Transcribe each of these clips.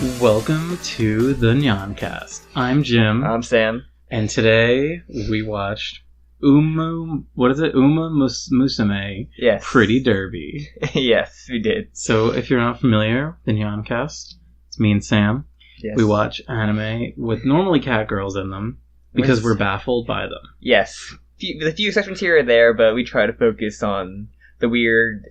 Welcome to the Nyancast. I'm Jim. I'm Sam. And today we watched Musume. Yes. Pretty Derby. Yes, we did. So if you're not familiar with the Nyancast, it's me and Sam. Yes. We watch anime with normally cat girls in them because we're baffled by them. Yes. The few sections here or there, but we try to focus on the weird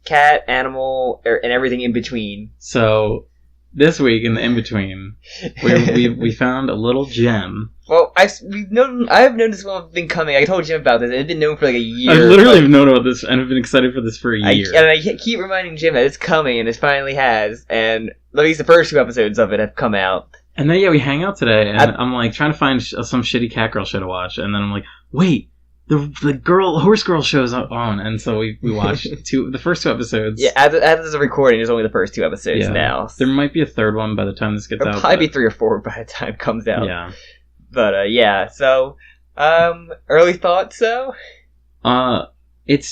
cat, animal, and everything in between. So this week in the in-between, we found a little gem. Well, I've known this one been coming. I told Jim about this. It's been known for like a year. I literally have known about this and have been excited for this for a year. I keep reminding Jim that it's coming, and it finally has. And at least the first 2 episodes of it have come out. And then, we hang out today, and I'm like trying to find some shitty cat girl show to watch. And then I'm like, wait, the horse girl show's on. And so we watched the first 2 episodes. Yeah, as this is a recording, there's only the first 2 episodes now. There might be a third one by the time this gets out. There'll probably be 3 or 4 by the time it comes out. Yeah. But, yeah, so, early thoughts, though? It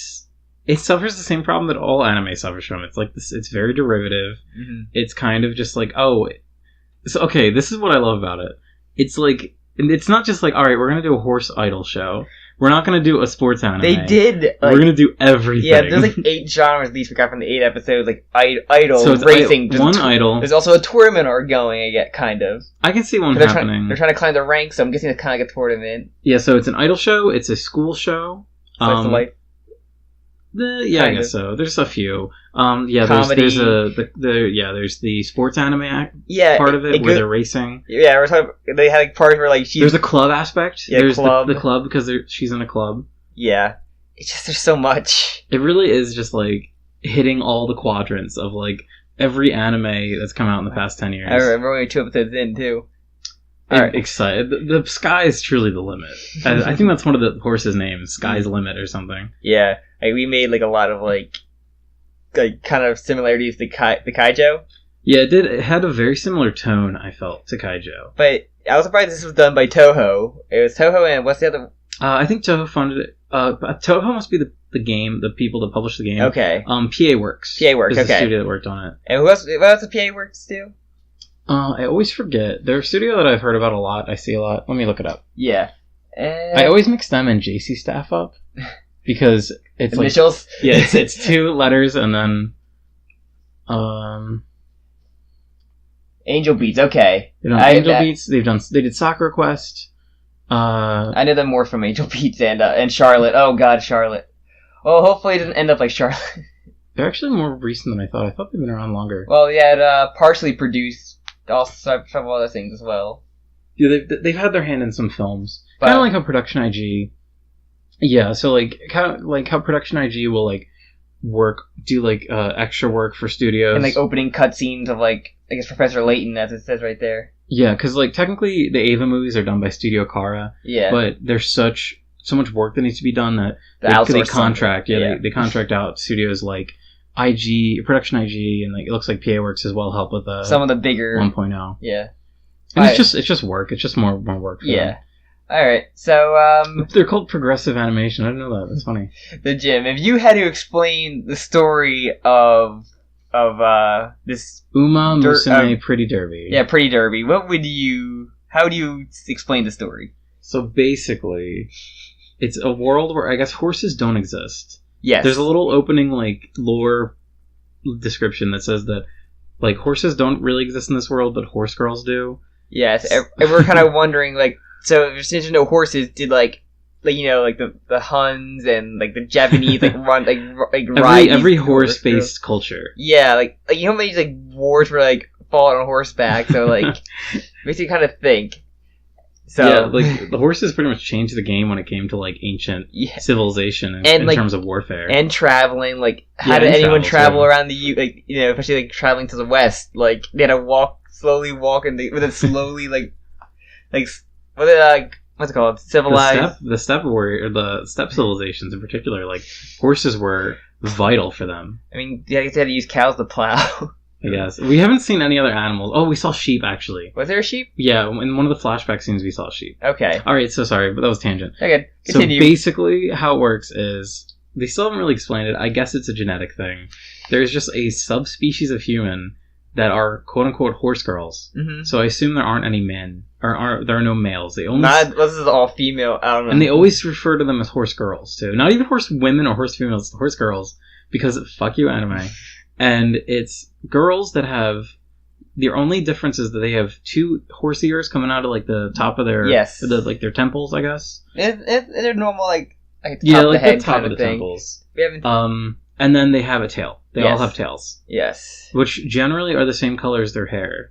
suffers the same problem that all anime suffers from. It's like this. It's very derivative. Mm-hmm. It's kind of just like, okay, this is what I love about it. It's like, it's not just like, alright, we're gonna do a horse idol show. We're not gonna do a sports anime. They did. We're gonna do everything. Yeah, there's like 8 genres at least we got from the 8 episodes, like idol, so racing. One idol. There's also a tournament going, kind of. I can see one happening. They're trying to climb the ranks, so I'm guessing it's kind of like a tournament. Yeah, so it's an idol show, it's a school show. I guess so. There's a few. Comedy. There's the sports anime part of it where they're racing. Yeah, they had like parts where like there's a club aspect. Yeah, there's club. The club because she's in a club. Yeah, it's just there's so much. It really is just like hitting all the quadrants of like every anime that's come out in the past 10 years. I remember only 2 episodes in too. Alright. Excited. The sky is truly the limit. I think that's one of the horse's names, Sky's Limit or something. Yeah, we made like a lot of like kind of similarities to the Kaijo. Yeah, it did. It had a very similar tone, I felt, to Kaijo. But I was surprised this was done by Toho. It was Toho and what's the other? I think Toho funded it. Toho must be the people that published the game. Okay. PA Works. PA Works. Is okay. The studio that worked on it. And what else did PA Works do? I always forget. They're a studio that I've heard about a lot. I see a lot. Let me look it up. Yeah. I always mix them and JC staff up because it's initials. Like, yeah, it's 2 letters and then Angel Beats. Okay. Angel Beats. They did Soccer Quest. I know them more from Angel Beats and Charlotte. Oh God, Charlotte. Well, hopefully it doesn't end up like Charlotte. They're actually more recent than I thought. I thought they've been around longer. Well, yeah, it partially produced also several other things as well. Yeah, they've had their hand in some films. Kind of like how Production IG. Yeah, so how Production IG will like do extra work for studios and like opening cutscenes of like I guess Professor Layton, as it says right there. Yeah, because like technically the Ava movies are done by Studio Kara. Yeah, but there's so much work that needs to be done that they contract. They contract out studios like Production IG, and like it looks like PA Works as well help with some of the bigger 1.0. Yeah, and it's just work. It's just more work. For them. All right. So they're called progressive animation. I didn't know that. That's funny. The Jim, if you had to explain the story of this Musume Pretty Derby. Yeah, Pretty Derby. How do you explain the story? So basically, it's a world where I guess horses don't exist. Yes. There's a little opening, like, lore description that says that, like, horses don't really exist in this world, but horse girls do. Yes, and we're kind of wondering, like, so since you know horses, did, like the Huns and, like, the Japanese, like, ride every horse-based culture. Yeah, like you know these, like, wars were, like, fought on horseback, so, like, makes you kind of think. So, yeah, like, the horses pretty much changed the game when it came to, like, ancient civilization in terms of warfare. And traveling, like, how did anyone travel around the, especially, like, traveling to the west? Like, they had to slowly walk with a slowly, what's it called? Civilized? The steppe warrior, or the steppe civilizations in particular, like, horses were vital for them. I mean, they had to use cows to plow. I guess. We haven't seen any other animals. Oh, we saw sheep, actually. Was there a sheep? Yeah, in one of the flashback scenes we saw sheep. Okay. Alright, so sorry, but that was tangent. Okay, continue. So basically, how it works is, they still haven't really explained it. I guess it's a genetic thing. There's just a subspecies of human that are quote unquote horse girls. Mm-hmm. So I assume there aren't any men, or there are no males. They only this is all female. I don't know. and they always refer to them as horse girls too. Not even horse women or horse females, horse girls, because fuck you anime. And it's girls that have their only difference is that they have 2 horse ears coming out of like the top of their their temples, I guess. They're normal like top yeah, of like the head the top kind of the thing. temples. We haven't. And then they have a tail. They all have tails. Yes. Which generally are the same color as their hair.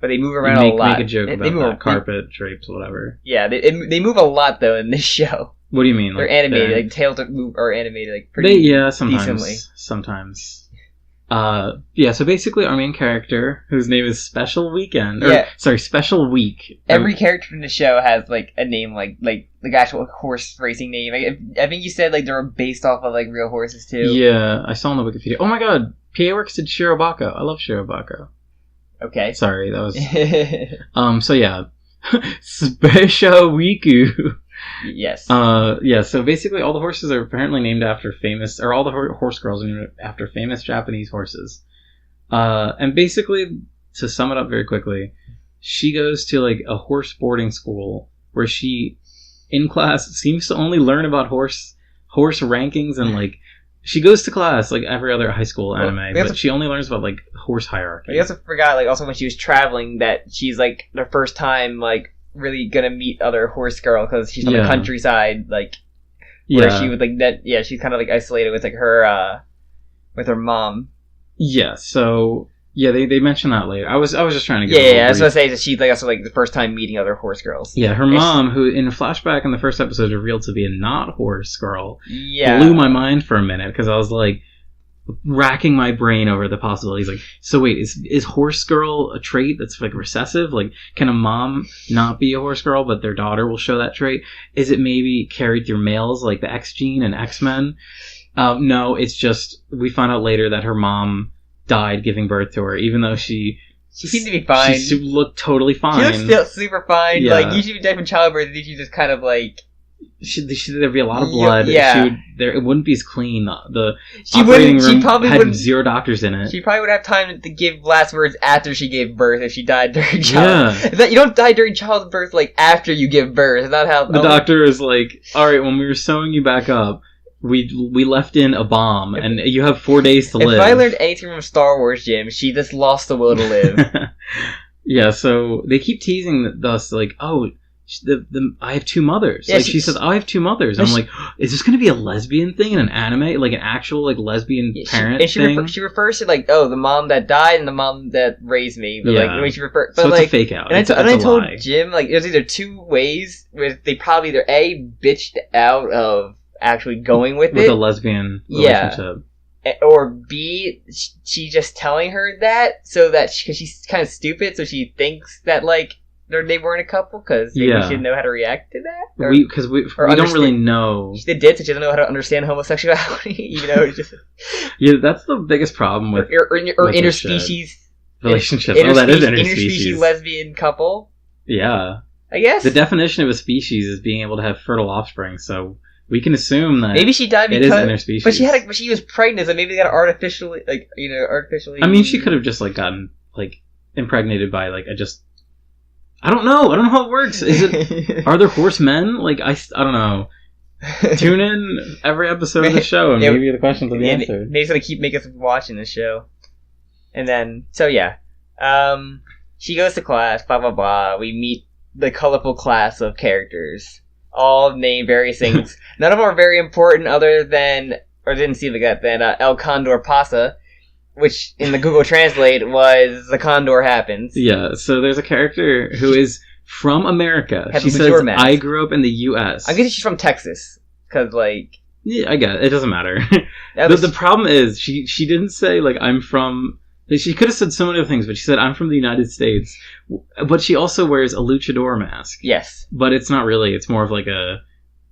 But they move around a lot. Make a joke about that. Carpet, drapes, whatever. Yeah, they move a lot, though, in this show. What do you mean? They're animated. Like, tails are animated, like, pretty decently. Sometimes. So basically our main character, whose name is Special Weekend, Special Week. Every character in the show has, like, a name, like actual horse racing name. I think you said, like, they were based off of, like, real horses, too. Yeah, I saw on the Wikipedia. Oh my god, PA Works did Shirobako. I love Shirobako. Okay. Sorry, that was... so yeah. Special Wiku. Yes. So basically all the horses are apparently named after famous... Or all the horse girls are named after famous Japanese horses. And basically, to sum it up very quickly, she goes to, like, a horse boarding school where she, in class, seems to only learn about horse rankings and, like... She goes to class like every other high school anime, but she only learns about like horse hierarchy. I also forgot, like, also when she was traveling, that she's like the first time like really gonna meet other horse girl because she's on the countryside, like where she would like that. Yeah, she's kind of like isolated with like her with her mom. Yeah. So yeah, they mentioned that later. I was just trying to get. Yeah. I was gonna say that she's like also like the first time meeting other horse girls. Yeah, her mom, who in a flashback in the first episode revealed to be a not horse girl, blew my mind for a minute because I was like racking my brain over the possibilities. Like, so wait, is horse girl a trait that's like recessive? Like, can a mom not be a horse girl but their daughter will show that trait? Is it maybe carried through males like the X gene and X-Men? No, it's just we find out later that her mom died giving birth to her, even though she seemed to be fine. She looked totally fine. She looked super fine. Yeah. Like, usually die from childbirth, she just kind of like... There'd be a lot of blood. Yeah. It wouldn't be as clean. The operating room had 0 doctors in it. She probably would have time to give last words after she gave birth if she died during childbirth. Yeah. You don't die during childbirth, like, after you give birth. It's not how... The doctor is like, alright, when we were sewing you back up, we left in a bomb, and you have 4 days to live. If I learned anything from Star Wars, Jim, she just lost the will to live. Yeah, so they keep teasing us, like, oh, I have 2 mothers. Yeah, like, she says, I have 2 mothers. I'm like, is this going to be a lesbian thing in an anime? Like, an actual, like, lesbian parent thing? She refers to, like, oh, the mom that died and the mom that raised me. But, like, the way she refers... So like, it's a fake out. And I told Jim, like, there's either 2 ways where they probably either A, bitched out of actually going with a lesbian relationship. Yeah. Or B, she just telling her that so that because she's kind of stupid, so she thinks that like they weren't a couple because maybe she didn't know how to react to that. Because we don't really know. She did, so she doesn't know how to understand homosexuality. You know, just that's the biggest problem with or interspecies relationships. That is interspecies lesbian couple. Yeah, I guess the definition of a species is being able to have fertile offspring. So. We can assume that maybe she died because it is interspecies. But she was pregnant, so maybe they got artificially, like, you know, artificially. I mean, she could have just like gotten like impregnated by like I don't know how it works. Is it are there horsemen? Like I don't know. Tune in every episode of the show, and maybe the questions will be answered. Maybe it's gonna keep making us watching the show, and then she goes to class. Blah blah blah. We meet the colorful class of characters. All name various things. None of them are very important other than, or didn't seem like that, than El Condor Pasa, which in the Google Translate was The Condor Happens. Yeah, so there's a character who is from America. She says, I grew up in the U.S. I guess she's from Texas, because, like... Yeah, I guess. It doesn't matter. The problem is, she didn't say, like, I'm from... She could have said so many other things, but she said, I'm from the United States. But she also wears a luchador mask. Yes. But it's not really. It's more of like a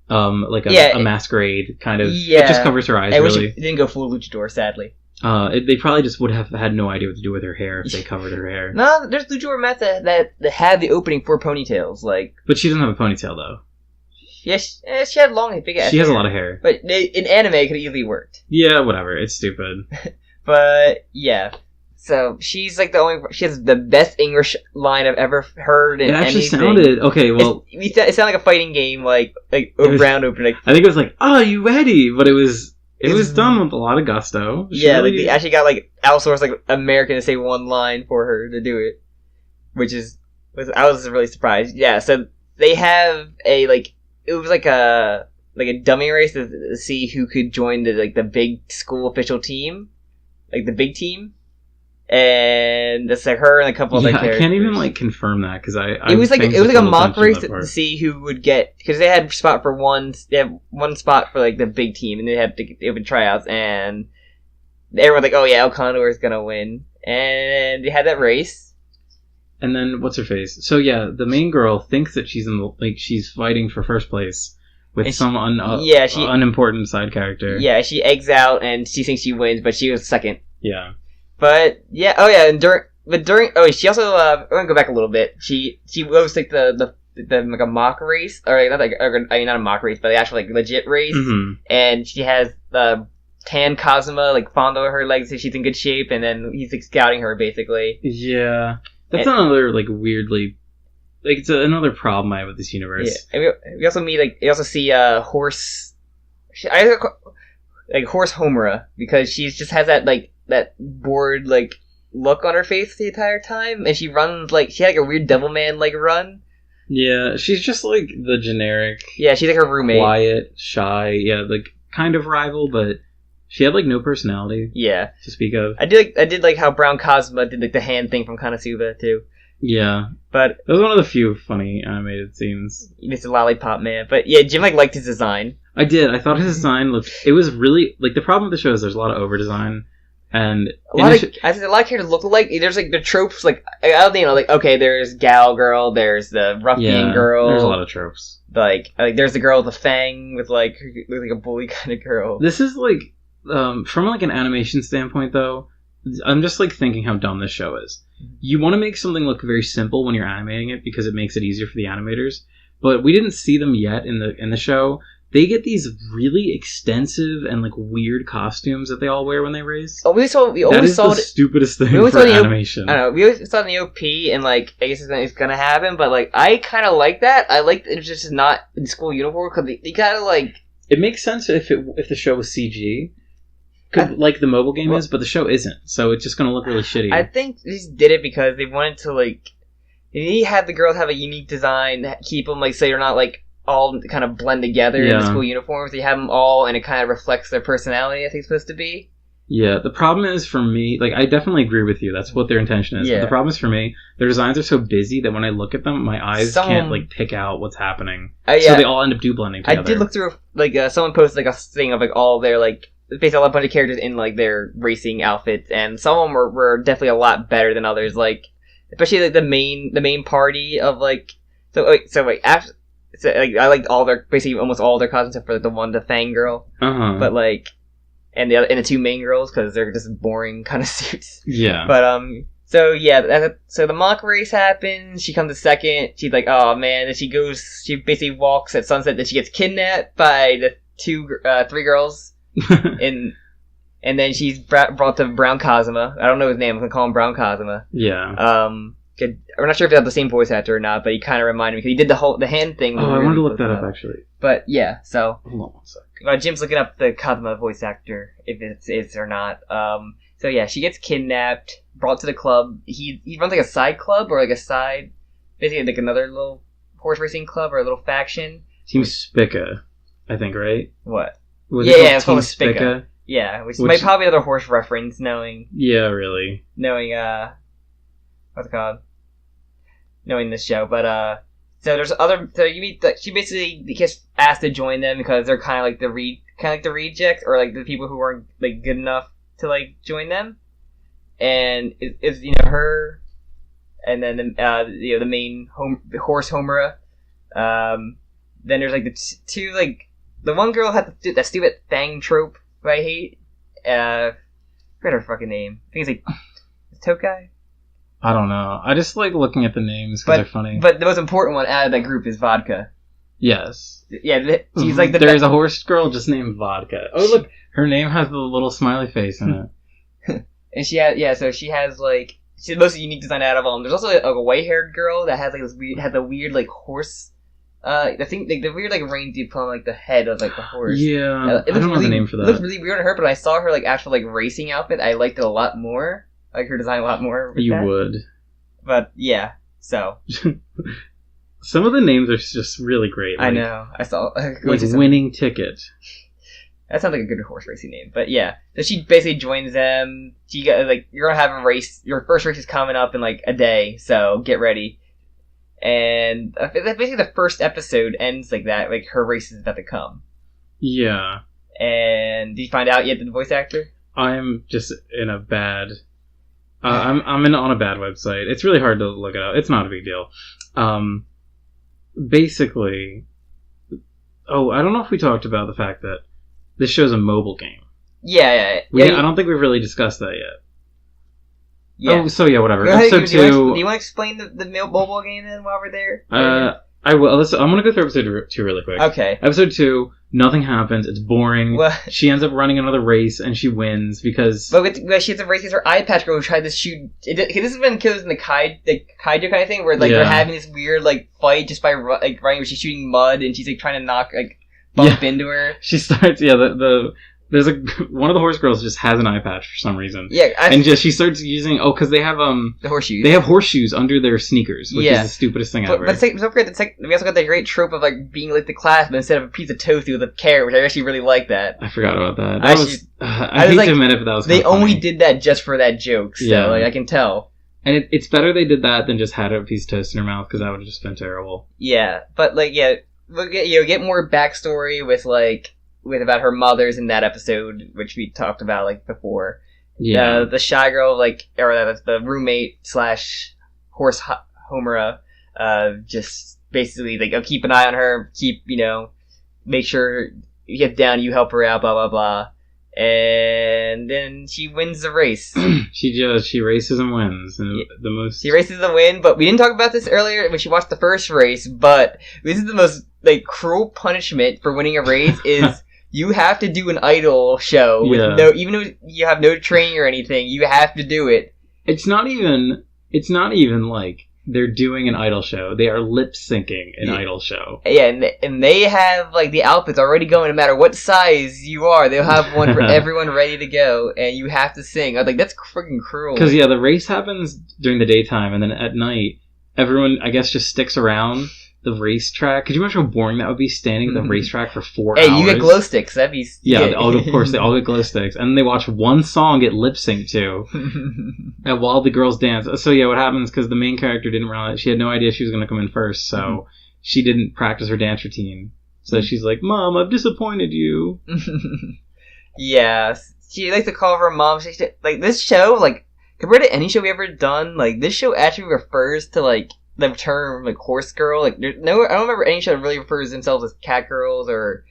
masquerade kind of. Yeah. It just covers her eyes, really. It didn't go full luchador, sadly. They probably just would have had no idea what to do with her hair if they covered her hair. No, there's luchador masks that had the opening for ponytails, like. But she doesn't have a ponytail, though. Yes, she had long, big ass. She has a lot of hair. But in anime, it could have easily worked. Yeah, whatever. It's stupid. But, yeah. So she's like she has the best English line I've ever heard in anything. It actually sounded okay. Well, it sounded like a fighting game, like round opening. I think it was like, "Oh, you ready?" But it was done with a lot of gusto. They actually got like outsourced like American to say one line for her to do it, I was really surprised. Yeah, so they have it was like a dummy race to see who could join the big school official team, like the big team. And it's like her and a couple other characters. I can't even confirm that because it was like a mock race to see who would get, because they had one spot for like the big team, and they would tryouts, and everyone's like, oh yeah, El Condor is gonna win, and they had that race. And then what's her face? So yeah, the main girl thinks that she's she's fighting for first place with some unimportant side character. Yeah, she eggs out and she thinks she wins, but she was second. Yeah. But yeah, she also I'm gonna go back a little bit. She was like the like a mock race, or not a mock race, but the actual legit race. Mm-hmm. And she has Tan Kazuma fondle her legs so she's in good shape, and then he's scouting her basically. Yeah, that's another weirdly it's another problem I have with this universe. Yeah, and we also see Horse. Horse Homura, because she just has that bored look on her face the entire time, and she runs she had a weird Devilman run. Yeah, she's just the generic. Yeah, she's her roommate. Quiet, shy, yeah, kind of rival, but she had no personality. Yeah, to speak of. I did like how Brown Cosma did the hand thing from Konosuba too. Yeah, but it was one of the few funny animated scenes. Mr. Lollipop Man, but yeah, Jim liked his design. I did. I thought his design looked. It was really the problem with the show is there's a lot of over design. And a lot of characters look alike. There's the tropes I don't think okay, there's gal girl, there's the ruffian girl. There's a lot of tropes. There's the girl with the fang with like a bully kind of girl. This is from an animation standpoint though, I'm just thinking how dumb this show is. You want to make something look very simple when you're animating it because it makes it easier for the animators. But we didn't see them yet in the show. They get these really extensive and weird costumes that they all wear when they race. Oh, we always saw the stupidest thing for animation. I don't know. We always saw the OP, and I guess it's gonna happen. But I kind of like that. I like that it's just not in school uniform because they kind of It makes sense if the show was CG, the mobile game is, but the show isn't. So it's just gonna look really shitty. I think they just did it because they wanted to they had the girls have a unique design, keep them so you're not all kind of blend together in the school uniforms. You have them all, and it kind of reflects their personality, I think it's supposed to be. Yeah, the problem is for me, I definitely agree with you. That's what their intention is. Yeah. But the problem is for me, their designs are so busy that when I look at them, my eyes can't pick out what's happening. So they all end up blending together. I did look through someone posted a thing of all their basically a bunch of characters in their racing outfits, and some of them were definitely a lot better than others. Especially the main party of after. So, I liked almost all their costumes except for the Fang girl. Uh-huh. But and the two main girls because they're just boring kind of suits. Yeah. But so the mock race happens. She comes to second. She's like, oh man. Then she basically walks at sunset. Then she gets kidnapped by the three girls. and then she's brought to Brown Cosma. I don't know his name. I'm gonna call him Brown Cosma. Yeah. I'm not sure if they have the same voice actor or not, but he kind of reminded me because he did the hand thing. Oh, I wanted to look that up actually. But yeah, so hold on one sec. Jim's looking up the Kazuma voice actor if it's or not. So yeah, she gets kidnapped, brought to the club. He runs a side club or a side, basically another little horse racing club or a little faction. Team Spica, I think, right? What? Yeah, it's called Spica. Yeah, which might probably another horse reference, knowing. Yeah, really. Knowing what's it called? Knowing this show, but so there's you meet she basically gets asked to join them because they're kind of the rejects or the people who aren't good enough to join them, and it's her, and then the main horse Homura. Then there's the two the one girl had that stupid fang trope that I hate. I forget her fucking name. I think it's Tokai. I don't know. I just like looking at the names because they're funny. But the most important one out of that group is Vodka. Yes. Yeah, she's There's a horse girl just named Vodka. Oh, look, her name has the little smiley face in it. And she has like she's the most unique design out of all. There's also like, a white-haired girl that has like this weird, had the weird like horse. I think like the weird like reindeer on like the head of like the horse. Yeah, I don't know the name for that. It looks really weird on her, but when I saw her like actual like racing outfit, I liked it a lot more. I like her design a lot more. You would. But yeah, so some of the names are just really great. Like, I know. I saw like Winning Ticket. That sounds like a good horse racing name, but yeah. So she basically joins them. She got like you're gonna have a race. Your first race is coming up in like a day, so get ready. And basically the first episode ends like that, like her race is about to come. Yeah. And did you find out yet the voice actor? I'm just in a bad. I'm on a bad website. It's really hard to look it up. It's not a big deal. Basically, I don't know if we talked about the fact that this show's a mobile game. Yeah. I don't think we've really discussed that yet. Yeah. Oh, so yeah, whatever. Episode 2. Do you want to explain the mobile game then while we're there? I will. I'm going to go through episode 2 really quick. Okay. Episode 2, nothing happens. It's boring. Well, she ends up running another race and she wins because. But she has a race with her eye patch girl who tried to shoot. This is when it kills in the kaiju kind of thing where like they're having this weird like fight just by like running where she's shooting mud and she's like trying to knock like bump into her. She starts. There's one of the horse girls just has an eye patch for some reason. Yeah, she starts using because they have the horseshoes. They have horseshoes under their sneakers, which is the stupidest thing ever. But don't forget, we also got the great trope of like being late to class, but instead of a piece of toast with a carrot, which I actually really like that. I forgot about that. I hate to admit it, but that was they only funny. did that just for that joke. So like I can tell. And it's better they did that than just had a piece of toast in her mouth because that would have just been terrible. Yeah, but like we'll get more backstory with about her mother's in that episode, which we talked about like before. Yeah, the shy girl, or the roommate / horse Homura, just basically like keep an eye on her, make sure you get down, you help her out, blah blah blah, and then she wins the race. she races and wins, and she races and win. But we didn't talk about this earlier when she watched the first race. But this is the most like cruel punishment for winning a race is. You have to do an idol show with even if you have no training or anything, you have to do it. It's not even like they're doing an idol show. They are lip syncing an idol show. Yeah, and they have like the outfits already going no matter what size you are. They'll have one for everyone ready to go, and you have to sing. I was like, that's freaking cruel. Because the race happens during the daytime, and then at night, everyone I guess just sticks around the racetrack. Could you imagine how boring that would be, standing at the racetrack for 4 hours? Hey, you get glow sticks. That'd be... of course, they all get glow sticks. And they watch one song get lip-synced to and while the girls dance. So what happens, because the main character didn't realize, she had no idea she was going to come in first, so she didn't practice her dance routine. So she's like, Mom, I've disappointed you. Yeah. She likes to call her mom. Like, this show, like, compared to any show we ever done, like, this show actually refers to, like, the term like horse girl, like I don't remember any show that really refers themselves as cat girls or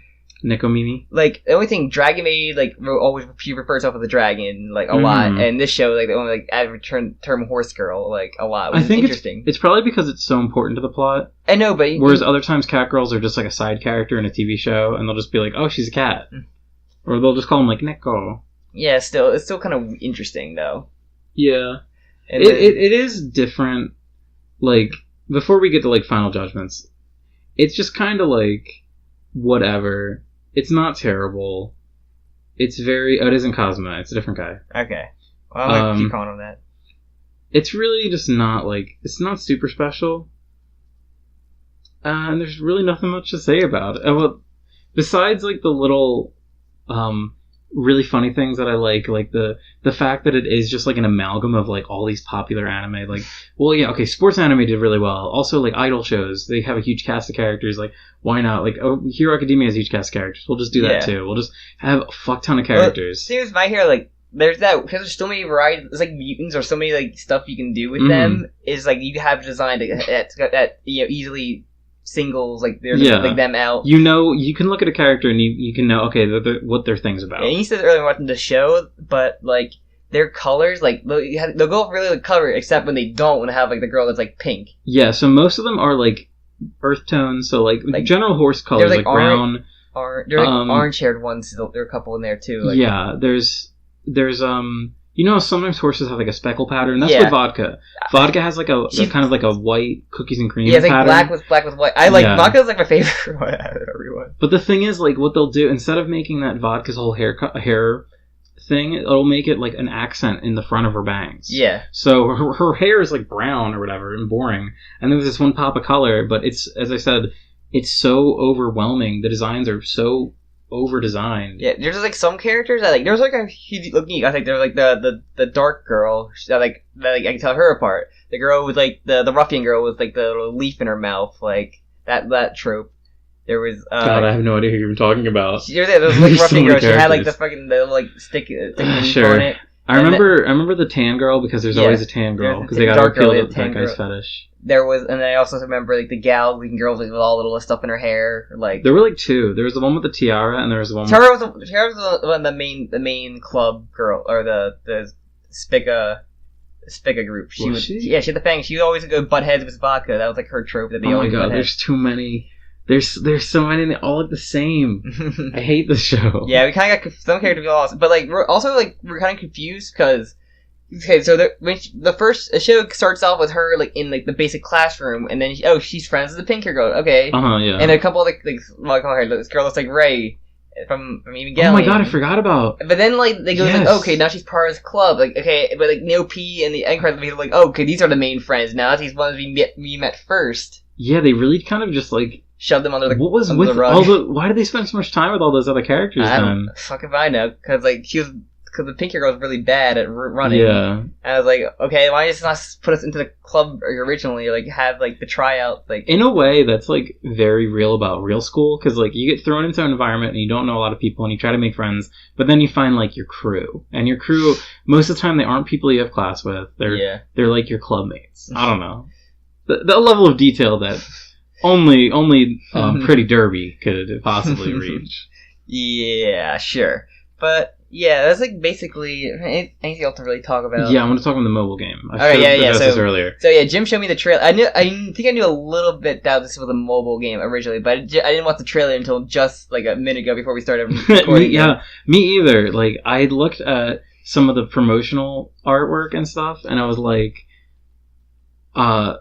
Nekomimi. Like the only thing Dragon Maid always she refers herself as a dragon like a lot, and this show like the only added term horse girl like a lot. Which I think interesting. It's probably because it's so important to the plot. I know, but whereas other times cat girls are just like a side character in a TV show, and they'll just be like, oh, she's a cat, or they'll just call them like Neko. Yeah, it's still kind of interesting though. Yeah, it is different. Like, before we get to, like, final judgments, it's just kind of, like, whatever. It's not terrible. It's very... Oh, it isn't Cosma. It's a different guy. Okay. Well, I'm going to keep calling him that. It's really just not, like... It's not super special. And there's really nothing much to say about it. Well, besides, like, the little... really funny things that I like the fact that it is just like an amalgam of like all these popular anime, like, well, yeah, okay, sports anime did really well. Also, like, idol shows, they have a huge cast of characters. Like, why not? Like, Hero Academia has a huge cast of characters. We'll just do that too. We'll just have a fuck ton of characters. Well, seems my hero, like, there's that, because there's so many varieties, there's like mutants or so many like stuff you can do with them, is like you have designed that easily singles like they're like them out. You can look at a character and you can know, okay, what their thing's about. And you said earlier watching the show, but like their colors, like they'll go really like color, except when they don't want to have like the girl that's like pink. Yeah, so most of them are like earth tones, so like general horse colors, like brown. They're like orange haired ones. There are a couple in there too. Like, yeah, there's You know, sometimes horses have like a speckle pattern. That's Yeah. what vodka. Vodka has like a kind of like a white cookies and cream Yeah, it's like pattern. black with white. I like Yeah. vodka's like my favorite one out of everyone. But the thing is, like, what they'll do instead of making that vodka's whole hair thing, it'll make it like an accent in the front of her bangs. Yeah. So her hair is like brown or whatever and boring, and there's this one pop of color. But it's, as I said, it's so overwhelming. The designs are so over designed. Yeah, there's like some characters that like there's like a huge looking. I think there's like the dark girl that like I can tell her apart. The girl with like the ruffian girl with like the little leaf in her mouth, like that trope. There was God, I have no idea who you're talking about. There was like There's so ruffian many girl. She had like characters. the fucking the like stick leaf Sure. on it. I remember the tan girl because there's always a tan girl because they got to dark girl, appeal the to tan that guy's girl. fetish. There was, and I also remember like the gal looking girl with all little stuff in her hair, like. There were like two. There was the one with the tiara, and there was the one. Tara was the main club girl, or the Spica group. She Was she? Yeah, she had the fang. She would always go butt heads with vodka. That was like her trope. That they Oh my always god, butt there's too many. There's so many. And they all look the same. heads. I hate this show. Yeah, we kind of got some characters lost, but like we're kind of confused because. Okay, so the show starts off with her like in like the basic classroom, and then she's friends with the pink hair girl. Okay, Yeah. and a couple of like well, I call her this girl looks like Ray from Evangelion. Oh my god, I forgot about. But then like they go Yes. like okay, now she's part of this club. Like okay, but like Neo P and the end credits are like okay, these are the main friends. Now these ones we met first. Yeah, they really kind of just like Shoved them under the what was under with the rug. all the? Why did they spend so much time with all those other characters I then? don't fuck if I know because like because the pink hair girl was really bad at running. Yeah. And I was like, okay, why just not put us into the club originally? Like, have, like, the tryout, like... In a way, that's, like, very real about real school, because, like, you get thrown into an environment and you don't know a lot of people and you try to make friends, but then you find, like, your crew. And your crew, most of the time, they aren't people you have class with. They're like, your club mates. I don't know. The level of detail that only Pretty Derby could possibly reach. Yeah, sure. But... yeah, that's like basically anything else to really talk about. Yeah, I want to talk about the mobile game. I should have addressed this earlier. So yeah, Jim showed me the trailer. I think I knew a little bit that this was a mobile game originally, but I didn't watch the trailer until just like a minute ago before we started recording. Me either. Like I had looked at some of the promotional artwork and stuff, and I was like, I'd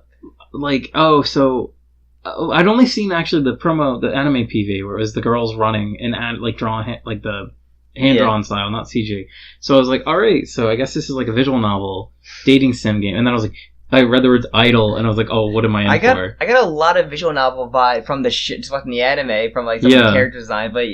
only seen actually the anime PV where it was the girls running and like drawing like the hand-drawn style, not CG. So I was like, alright, so I guess this is like a visual novel, dating sim game. And then I read the words idol, and I was like, oh, what am I in for? I got a lot of visual novel vibe from the just watching the anime, from like some of the character design, but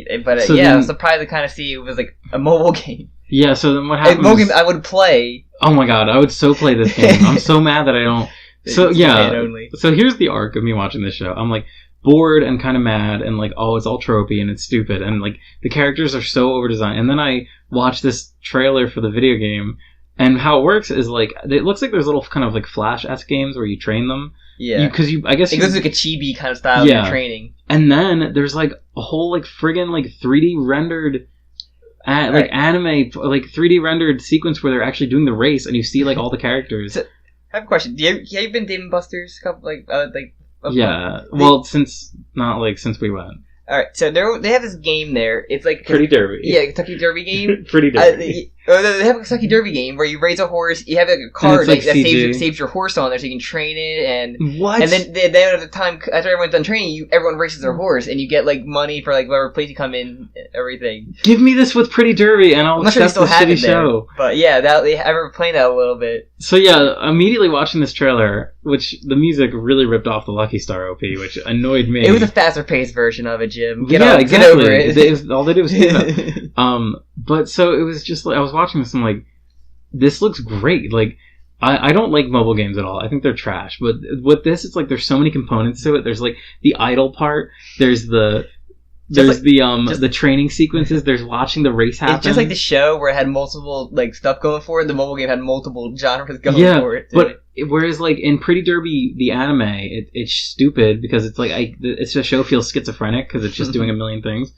so I was surprised to kind of see it was like a mobile game. Yeah, so then what happened? Mobile game I would play. Oh my god, I would so play this game. I'm so mad that I don't. So yeah, so here's the arc of me watching this show. I'm like, bored and kind of mad and like, oh, it's all tropey and it's stupid and like the characters are so over designed. And then I watched this trailer for the video game, and how it works is like it looks like there's little kind of like Flash-esque games where you train them. Yeah, because I guess it goes like a chibi kind of style of training. And then there's like a whole like friggin' like 3D rendered. Anime like 3D rendered sequence where they're actually doing the race and you see like all the characters. So, I have a question. Have you been Demon Busters? Since we went. Alright, so they have this game there. It's like Pretty Derby. Yeah, Kentucky Derby game. Pretty Derby. They have a Kentucky Derby game where you raise a horse. You have like a card like that saves your horse on there, so you can train it. And what? And then at the time after everyone's done training, everyone races their horse, and you get like money for like whatever place you come in, everything. Give me this with Pretty Derby, and I'll accept the shitty show. But yeah, I remember playing that a little bit. So yeah, immediately watching this trailer, which the music really ripped off the Lucky Star OP, which annoyed me. It was a faster paced version of it, Jim. Get exactly. over it. All they did was speed up. But so it was just like I was watching this and I'm like, this looks great. Like I don't like mobile games at all. I think they're trash. But with this, it's like there's so many components to it. There's like the idle part. There's the training sequences. There's watching the race happen. It's just like the show where it had multiple like stuff going for it. The mobile game had multiple genres going for it. But whereas like in Pretty Derby, the anime, it's stupid because it's like it's a show feels schizophrenic because it's just doing a million things.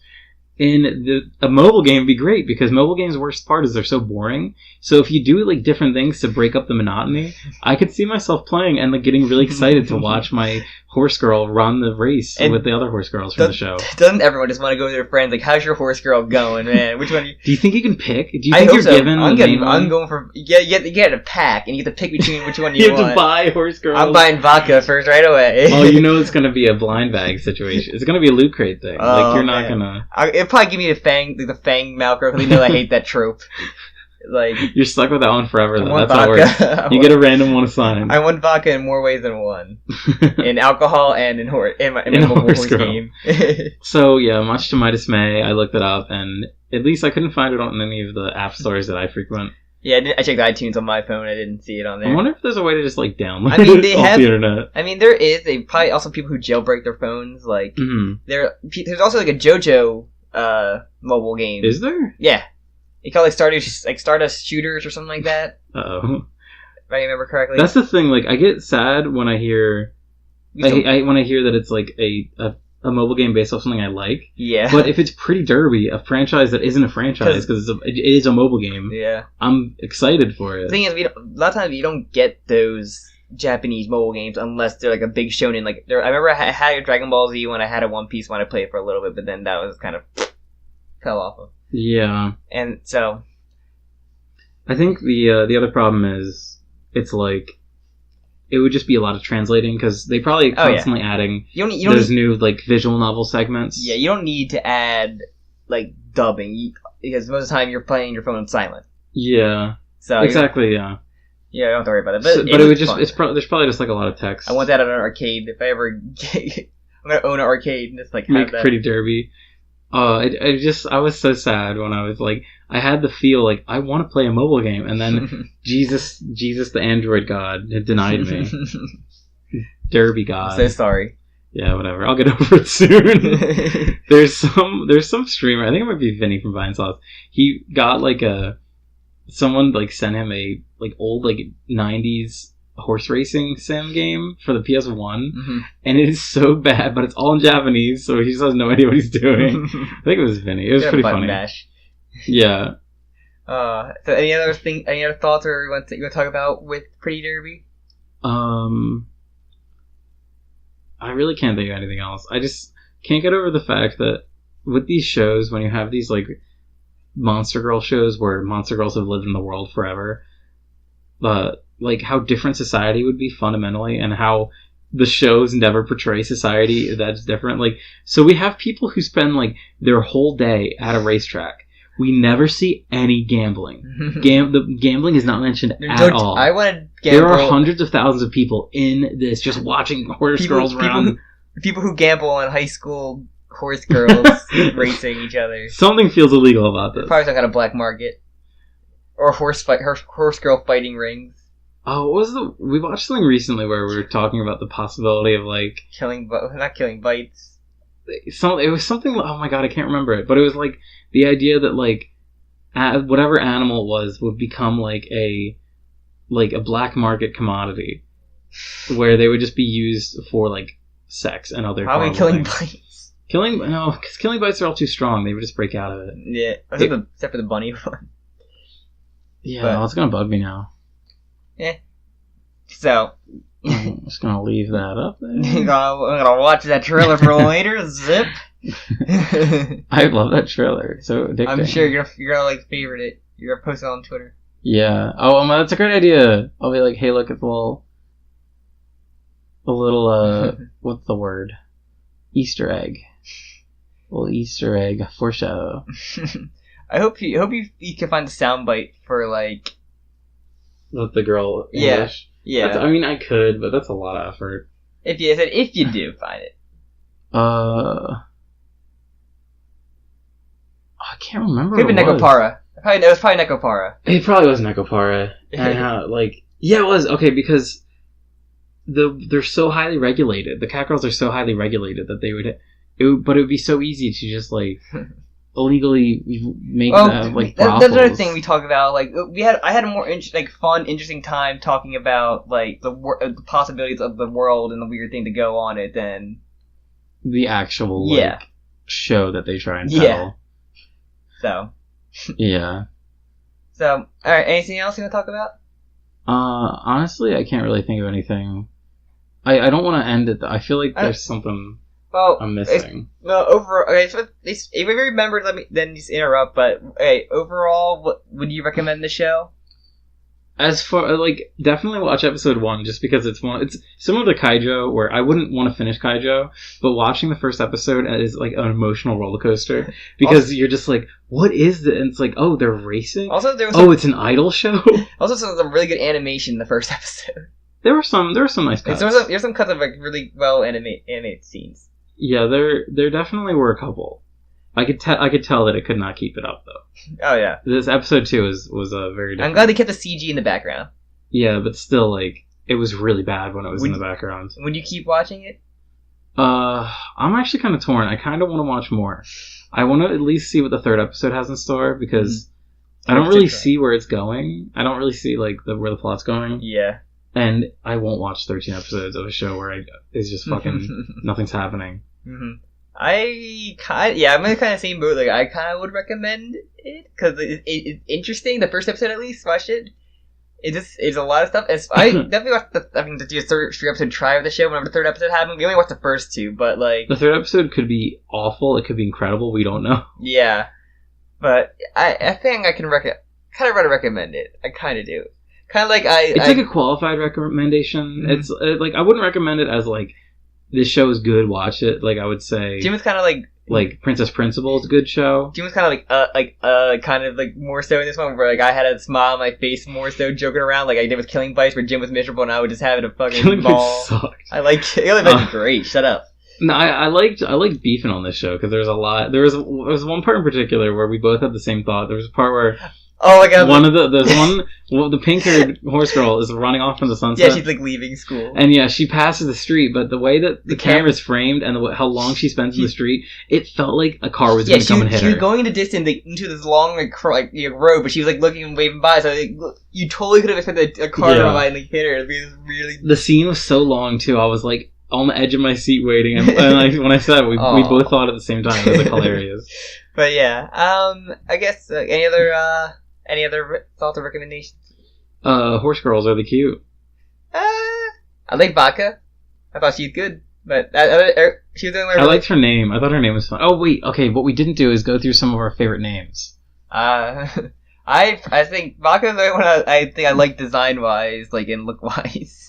In a mobile game would be great because mobile games' worst part is they're so boring. So if you do like different things to break up the monotony, I could see myself playing and like getting really excited to watch my horse girl run the race with the other horse girls from the show. Doesn't everyone just want to go with their friends? Like, how's your horse girl going, man? Which one? Do you think you can pick? Do you think you're given the main one? I'm going for you get a pack, and you get to pick between which one you want. You have to buy horse girls. I'm buying vodka first right away. Oh, you know it's gonna be a blind bag situation. It's gonna be a loot crate thing. Like you're not gonna. It'll probably give me the fang Malcolm because they know I hate that trope. Like you're stuck with that one forever. Though. That's how it works. You get a random one assigned. I want vodka in more ways than one. In alcohol and in my horse game. So yeah, much to my dismay, I looked it up, and at least I couldn't find it on any of the app stores that I frequent. Yeah, I checked iTunes on my phone. I didn't see it on there. I wonder if there's a way to just like download it off the internet. I mean, there is. They probably also people who jailbreak their phones. Like there's also like a JoJo mobile game. Is there? Yeah. They call it Stardust Shooters or something like that. Oh, if I remember correctly. That's the thing. Like, I get sad when I hear, when I hear that it's like a mobile game based off something I like. Yeah. But if it's Pretty Derby, a franchise that isn't a franchise because it is a mobile game. Yeah. I'm excited for it. The thing is, a lot of times you don't get those Japanese mobile games unless they're like a big shonen. Like, I remember I had a Dragon Ball Z when I had a One Piece when I played for a little bit, but then that was kind of fell off of. Yeah. And so I think the other problem is it's like it would just be a lot of translating because they probably constantly adding those new like visual novel segments. Yeah, you don't need to add like dubbing because most of the time you're playing your phone silent. Yeah. So exactly. Yeah. Yeah, I don't have to worry about it. But it would just there's probably just like a lot of text. I want that at an arcade. If I ever I'm gonna own an arcade and just like make have that. Pretty Derby. I was so sad when I was like, I had the feel like I want to play a mobile game, and then Jesus, the Android God, had denied me. Derby God. I'm so sorry. Yeah, whatever. I'll get over it soon. There's some streamer. I think it might be Vinny from Vine Sauce. He got like someone like sent him a like old like 90s horse racing sim game for the PS1, and it is so bad, but it's all in Japanese, so he just has no idea what he's doing. I think it was Vinny. It was pretty funny. Bash. Yeah. So any other thoughts or you want to talk about with Pretty Derby? I really can't think of anything else. I just can't get over the fact that with these shows, when you have these like Monster Girl shows where Monster Girls have lived in the world forever, like how different society would be fundamentally, and how the shows never portray society that's different. Like, so we have people who spend like their whole day at a racetrack. We never see any gambling. The gambling is not mentioned at all. I want to gamble. There are hundreds of thousands of people in this just watching horse girls run. People who gamble on high school horse girls racing each other. Something feels illegal about this. Probably some kind of black market. Or horse girl fighting rings. Oh, we watched something recently where we were talking about the possibility of like not killing bites. It was something. Oh my god, I can't remember it. But it was like the idea that like whatever animal it was would become like a black market commodity, where they would just be used for like sex and other. Probably killing bites. Because killing bites are all too strong. They would just break out of it. Yeah, except for the bunny one. Yeah, it's gonna bug me now. Yeah. So I'm just gonna leave that up there. I'm gonna watch that trailer for later. Zip. I love that trailer. So addicting. I'm sure you're gonna like favorite it. You're gonna post it on Twitter. Yeah. Oh, that's a great idea. I'll be like, hey, look at the little what's the word? Easter egg. A little Easter egg foreshadow. I hope you can find a soundbite for like. With the girl English. Yeah. I mean, I could, but that's a lot of effort. If you do find it. I can't remember. Could have been Nekopara. It was probably Nekopara. It probably was Nekopara. And yeah, it was. Okay, because they're so highly regulated. The cat girls are so highly regulated that but it would be so easy to just like illegally make them like brothels. That's another thing we talk about. Like I had a more fun, interesting time talking about like the possibilities of the world and the weird thing to go on it than the actual show that they try and tell. Yeah. So. Yeah. So, all right. Anything else you want to talk about? Honestly, I can't really think of anything. I don't want to end it, though. I feel like there's something I'm missing. Okay, so if you remember, then just interrupt, but, okay, overall, would you recommend the show? As far, definitely watch episode 1, just because it's similar to Kaijo, where I wouldn't want to finish Kaijo, but watching the first episode is, an emotional roller coaster, because you're just like, what is this? And it's like, oh, they're racing? Also, there was it's an idol show? Also, some really good animation in the first episode. There were some nice cuts. There's some cuts of, really well animated scenes. Yeah, there definitely were a couple. I could tell that it could not keep it up, though. Oh, yeah. This episode 2 was a very different. I'm glad they kept the CG in the background. Yeah, but still, it was really bad when it was in the background. Would you keep watching it? I'm actually kind of torn. I kind of want to watch more. I want to at least see what the 3rd episode has in store, because I don't really see where it's going. I don't really see, where the plot's going. Yeah. And I won't watch 13 episodes of a show where it's just fucking nothing's happening. Mm-hmm. I'm in the kind of same boat. I kind of would recommend it because it's interesting. The first episode, at least, watch it. It's a lot of stuff. I definitely watched the 3rd episode try of the show. Whenever the 3rd episode happened, we only watched the first 2, but the 3rd episode could be awful. It could be incredible. We don't know. Yeah, but I think I can recommend it. I kind of do. Kind of it's a qualified recommendation. Mm-hmm. It's I wouldn't recommend it as this show is good, watch it. I would say Jim was kind of Princess Principal is a good show. Jim was kind of more so in this one where I had a smile on my face more so joking around I did with Killing Bites, where Jim was miserable and I would just have a fucking Killing ball. Bites sucked. I like Killing Bites. Great. Shut up. No, I liked beefing on this show because there's a lot. There was one part in particular where we both had the same thought. There was a part where oh my god! The pink-haired horse girl is running off from the sunset. Yeah, she's leaving school, and yeah, she passes the street. But the way that the camera's framed and how long she spends in the street, it felt like a car was going to come and hit her. She was going into distance into this long road, but she was looking and waving by. So you totally could have expected a car to come by and hit her. It'd be really. The scene was so long too. I was on the edge of my seat waiting, and when I said it, we both thought at the same time. It was hilarious. But yeah, I guess any other thoughts or recommendations? Horse girls, are they cute? I like Baka. I thought she's good, but she was doing. I liked her name. I thought her name was fun. Oh wait, okay. What we didn't do is go through some of our favorite names. I think Baka is the one I think I like design wise, and look wise.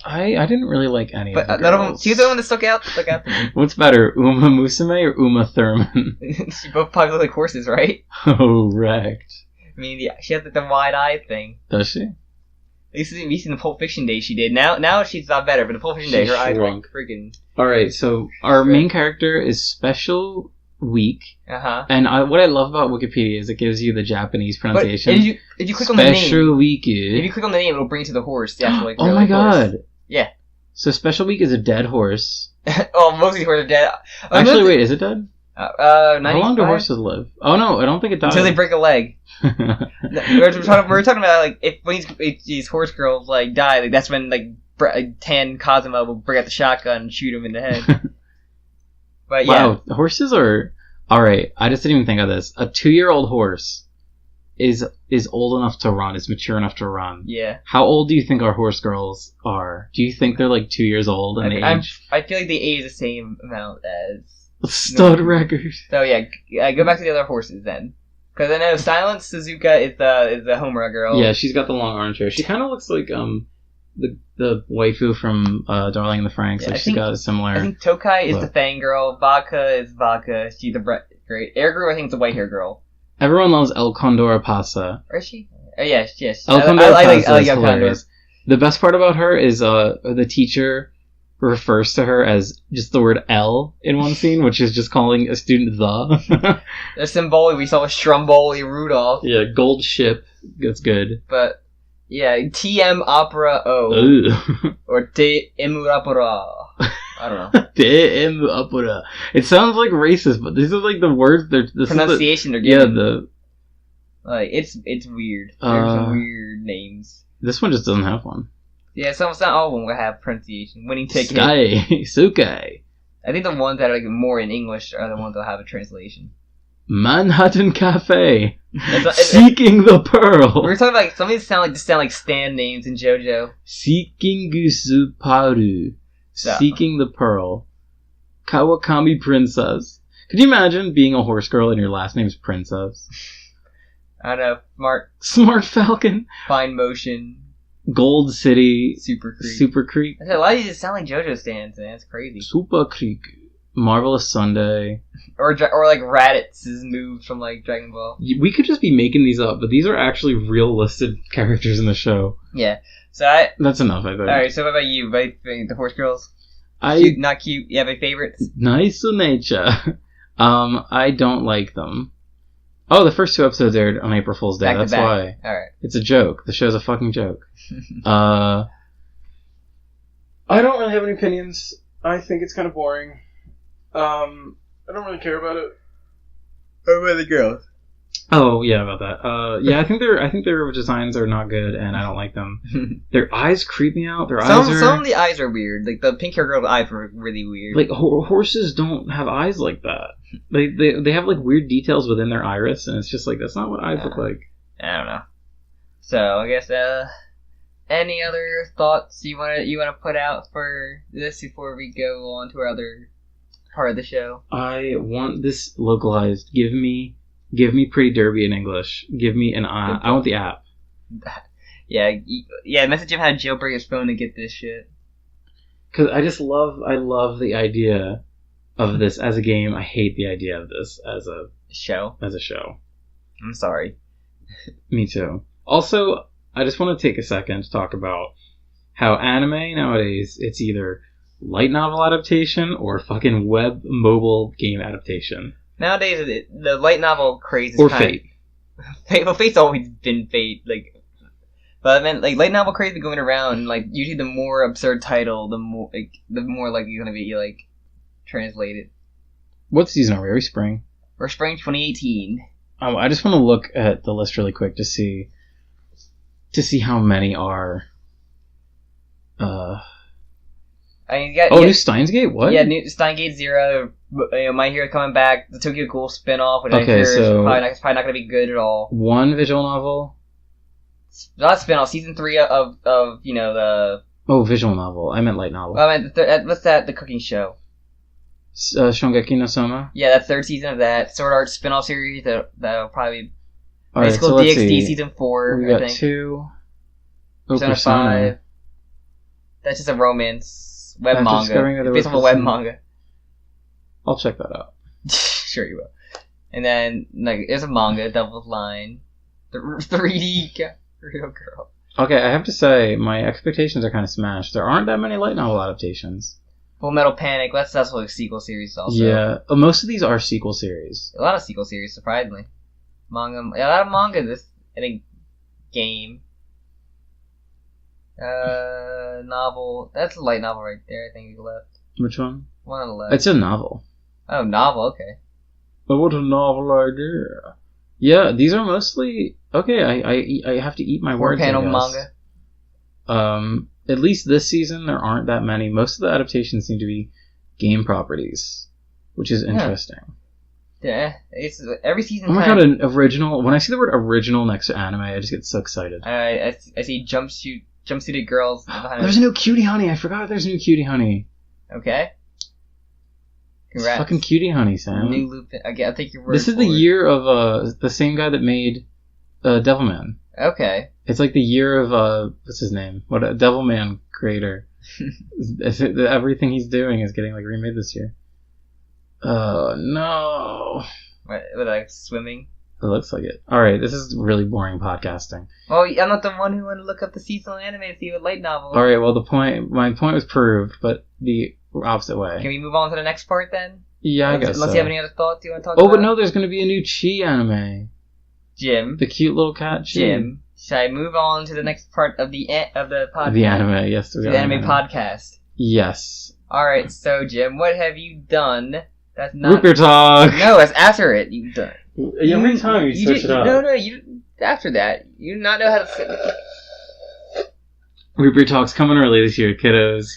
I didn't really like any of the none of them. girls. She's the one that stuck out to me. What's better, Uma Musume or Uma Thurman? She both probably look like horses, right? Oh, wrecked. I mean, yeah, she has the wide eye thing. Does she? At least in the Pulp Fiction days she did. Now she's not better, but the Pulp Fiction days, her eyes were freaking. Alright, so our main character is Special Week. Uh-huh. And what I love about Wikipedia is it gives you the Japanese pronunciation. But if you click on the name. Special Week. If you click on the name, it'll bring you to the horse. Oh my god. Horse. Yeah. So Special Week is a dead horse. Oh, most of these horses are dead. Actually, wait, is it dead? 95? How long do horses live? Oh no, I don't think it dies. Until they break a leg. we're talking about if these horse girls die, that's when Tan Kazuma will bring out the shotgun and shoot him in the head. But yeah, wow, horses are alright. I just didn't even think of this. A 2-year-old horse is old enough to run, is mature enough to run. Yeah. How old do you think our horse girls are? Do you think they're 2 years old in age? I feel like they age the same amount as stud record. So yeah, go back to the other horses then, because I know Silence Suzuka is the Homura girl. Yeah, she's got the long orange hair. She kind of looks like the waifu from Darling in the Franxx. Yeah, she's got a similar. I think Tokai is the Fang girl. Baka is Baka. She's the great Air Girl. I think it's the white hair girl. Everyone loves El Condor Pasa. Or is she? Oh, yes. El Condor Pasa I like is hilarious. The best part about her is the teacher refers to her as just the word L in one scene, which is just calling a student the. The Symboli, we saw a Stromboli Rudolph. Yeah, Gold Ship. That's good. But, yeah, TM Opera O. Or Te Emu Opera. I don't know. It sounds like racist, but these are the words. Pronunciation they're giving. Yeah, it's weird. There's some weird names. This one just doesn't have one. Yeah, it's not all of them will have pronunciation. Winning Ticket. Suke. I think the ones that are more in English are the ones that have a translation. Manhattan Cafe. Seeking the Pearl. We were talking about some of these sound like stand names in JoJo. Seeking Gusuparu. Seeking the Pearl. Kawakami Princess. Could you imagine being a horse girl and your last name's Princess? I don't know. Smart Falcon. Fine Motion. Gold City. Super Creek. Creek. A lot of these just sound like JoJo stands, man. It's crazy. Super Creek. Marvelous Sunday. Or like Raditz' moves from like Dragon Ball. We could just be making these up, but these are actually real listed characters in the show. Yeah. That's enough, I think. Alright, so what about you? The horse girls? Cute, not cute. You have any favorites? Nice nature. I don't like them. Oh, the first 2 episodes aired on April Fool's Day. That's why. Alright. It's a joke. The show's a fucking joke. I don't really have any opinions. I think it's kind of boring. I don't really care about it. What about the girls? Oh yeah, about that. Yeah, I think their designs are not good, and I don't like them. Their eyes creep me out. Some of the eyes are weird. Like the pink hair girl's eyes were really weird. Like horses don't have eyes like that. They have like weird details within their iris, and it's just like that's not what eyes look like. I don't know. So I guess any other thoughts you want to put out for this before we go on to our other part of the show? I want this localized. Give me Pretty Derby in English. Give me an I want the app. Yeah. Message him how to jailbreak his phone to get this shit. Because I love the idea of this as a game. I hate the idea of this as a show. I'm sorry. Me too. Also, I just want to take a second to talk about how anime nowadays, it's either light novel adaptation or fucking web mobile game adaptation. Nowadays, the light novel craze is or Fate. Well, Fate's always been Fate, like. But I mean, like light novel craze is going around. Like usually, the more absurd title, the more likely you're gonna be like translated. What season are we? Are we spring? We're spring 2018. I just want to look at the list really quick to see how many are. I mean, new Steins Gate? What? Yeah, new Steins Gate 0. My Hero coming back. The Tokyo Ghoul spinoff, which I Okay, hear so is probably not going to be good at all. One visual novel. Not spinoff. Season 3 of the. Oh, visual novel. I meant light novel. I meant what's that? The cooking show. Shongeki no Soma. Yeah, that 3rd season of that Sword Art spinoff series. That'll probably. All right, High School so let's DxD see. season 4. We got I think. 2. Persona 5. That's just a romance web manga. It's based off a web manga. I'll check that out. Sure you will. And then there's a manga, Devil's Line, the 3D real girl. Okay, I have to say my expectations are kind of smashed. There aren't that many light novel adaptations. Full Metal Panic. That's like a sequel series also. Yeah, most of these are sequel series. A lot of sequel series, surprisingly. A lot of manga in a game. Novel. That's a light novel right there. I think you left. Which one? One on the left. It's a novel. Oh, novel. Okay. But what a novel idea. Yeah, these are mostly okay. I have to eat my words. 4-panel manga. At least this season there aren't that many. Most of the adaptations seem to be game properties, which is interesting. Yeah, it's every season. Oh my god, an original! When I see the word original next to anime, I just get so excited. I see jumpsuited girls. There's a new Cutie Honey. I forgot there's a new Cutie Honey. Okay. Congrats. Fucking Cutie Honey, Sam. New Lupin. Okay, I'll take your word. This is the year of the same guy that made Devilman. Okay. It's like the year of what's his name? What a Devilman creator. Everything he's doing is getting like remade this year. Oh no! What, like swimming? It looks like it. All right, this is really boring podcasting. Well, I'm not the one who wanted to look up the seasonal anime to see what light novel. All right, well my point was proved, but the opposite way. Can we move on to the next part then? Yeah, I guess. Unless you have any other thoughts you want to talk about. Oh, but no, there's going to be a new Chi anime. Jim. The cute little cat Chi. Jim. Should I move on to the next part of the podcast? The anime, yes. The anime podcast. Yes. All right, so Jim, what have you done? That's not. Root Beer Talk. No, that's after it. You've done. Every time you switch it up. No, you. After that, you do not know how to sit. Root Beer Talk's coming early this year, kiddos.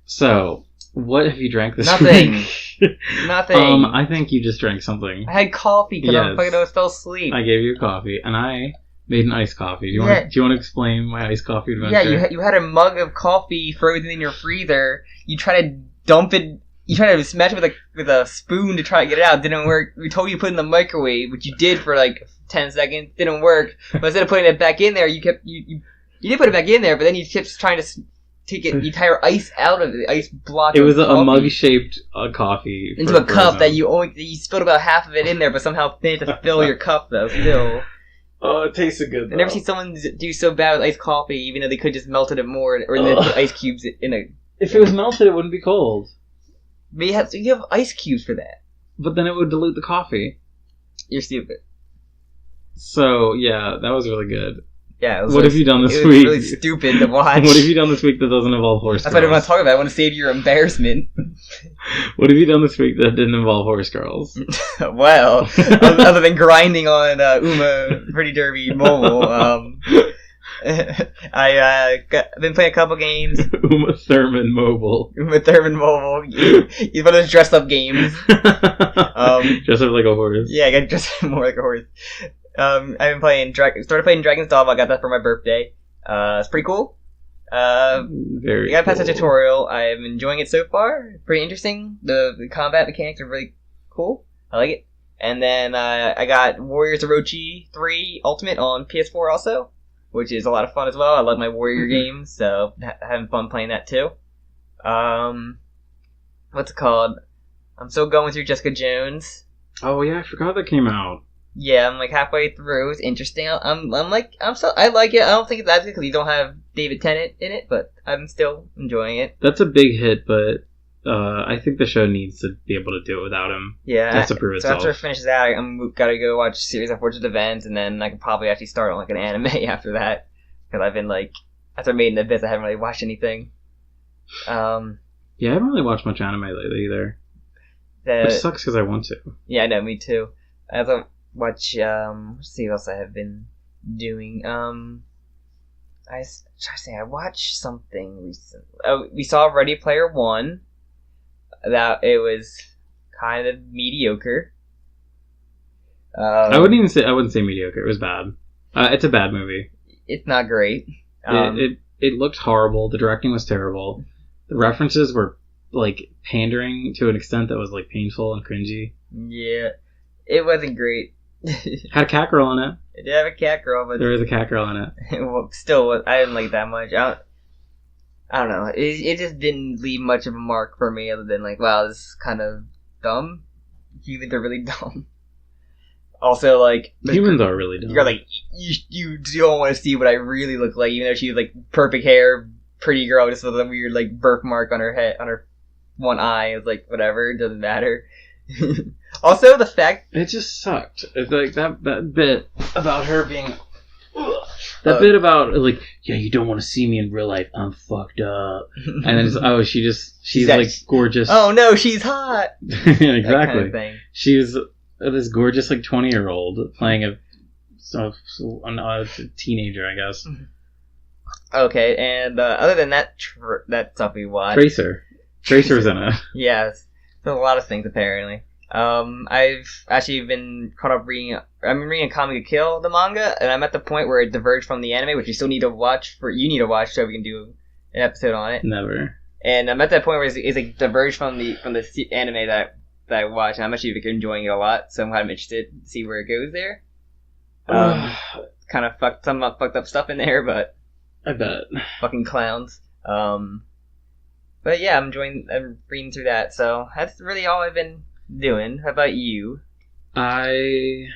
So, What have you drank this Nothing. week? Nothing. I think you just drank something. I had coffee because Yes. I was still asleep. I gave you a coffee, and I made an iced coffee. Do you want to explain my iced coffee adventure? Yeah, you had a mug of coffee frozen in your freezer. You try to dump it. You try to smash it with a spoon to try to get it out. Didn't work. We told you to put it in the microwave, which you did for like 10 seconds. Didn't work. But instead of putting it back in there, you did put it back in there, but then you kept trying to take the entire ice out of the ice block. It was a mug-shaped coffee into a cup that you spilled about half of it in there, but somehow managed to fill your cup though. Still. Oh, it tasted good. Though. I've never seen someone do so bad with iced coffee, even though they could just melted it more, or then put ice cubes in a. If it was melted, it wouldn't be cold. But you have ice cubes for that. But then it would dilute the coffee. You're stupid. So yeah, that was really good. Yeah. What have you done this week? It was really stupid to watch. What have you done this week that doesn't involve horse girls? That's what I want to talk about. I want to save your embarrassment. What have you done this week that didn't involve horse girls? Well, other than grinding on Uma Pretty Derby Mobile, I've been playing a couple games. Uma Thurman Mobile. Uma Thurman Mobile. He's one of those dressed up games. Dress up like a horse. Yeah, I got dressed up more like a horse. I've been playing started playing Dragon's Dogma. I got that for my birthday. It's pretty cool. Very. I got past cool. the tutorial. I'm enjoying it so far. Pretty interesting. The combat mechanics are really cool. I like it. And then I got Warriors Orochi 3 Ultimate on PS4 also, which is a lot of fun as well. I love my warrior games, so having fun playing that too. What's it called? I'm still going through Jessica Jones. Oh yeah, I forgot that came out. Yeah, I'm like halfway through. It's interesting. I like it. I don't think it's as good because you don't have David Tennant in it, but I'm still enjoying it. That's a big hit, but I think the show needs to be able to do it without him. Yeah, that's to prove itself. So after it finishes out, I'm gotta go watch a series of Unfortunate Events, and then I can probably actually start on like an anime after that because I've been like after Made in Abyss, I haven't really watched anything. Yeah, I haven't really watched much anime lately either. Which sucks because I want to. Yeah, I know, me too. I also watch. Let's see what else I have been doing. I watched something recently. Oh, we saw Ready Player One. That it was kind of mediocre. I wouldn't say mediocre. It was bad. It's a bad movie. It's not great. It looked horrible. The directing was terrible. The references were like pandering to an extent that was like painful and cringy. Yeah, it wasn't great. Had a cat girl in it. It did have a cat girl, but there was a cat girl in it. Well, still, I didn't like it that much. I don't know. It just didn't leave much of a mark for me, other than like, wow, this is kind of dumb. Humans are really dumb. Also, like humans are really dumb. You're like, you don't want to see what I really look like, even though she's like perfect hair, pretty girl, just with a weird like birthmark on her head, on her one eye. It's like whatever, it doesn't matter. Also, the fact it just sucked. It's like that bit about her being. That bit about like, yeah, you don't want to see me in real life. I'm fucked up. And then it's, she's like gorgeous. Oh no, she's hot. Exactly. That kind of thing. She's this gorgeous like 20-year-old playing a teenager, I guess. Okay, and other than that, that stuff we watched. Tracer's in it. Yes, there's a lot of things apparently. I've actually been caught up reading. I've been reading Comic Kill, the manga, and I'm at the point where it diverged from the anime, which you still need to watch. You need to watch so we can do an episode on it. Never. And I'm at that point where it's like diverged from the anime that I watch, and I'm actually enjoying it a lot. So I'm kind of interested to see where it goes there. Kind of fucked up stuff in there, but I bet fucking clowns. But yeah, I'm reading through that. So that's really all I've been doing. How about you? I've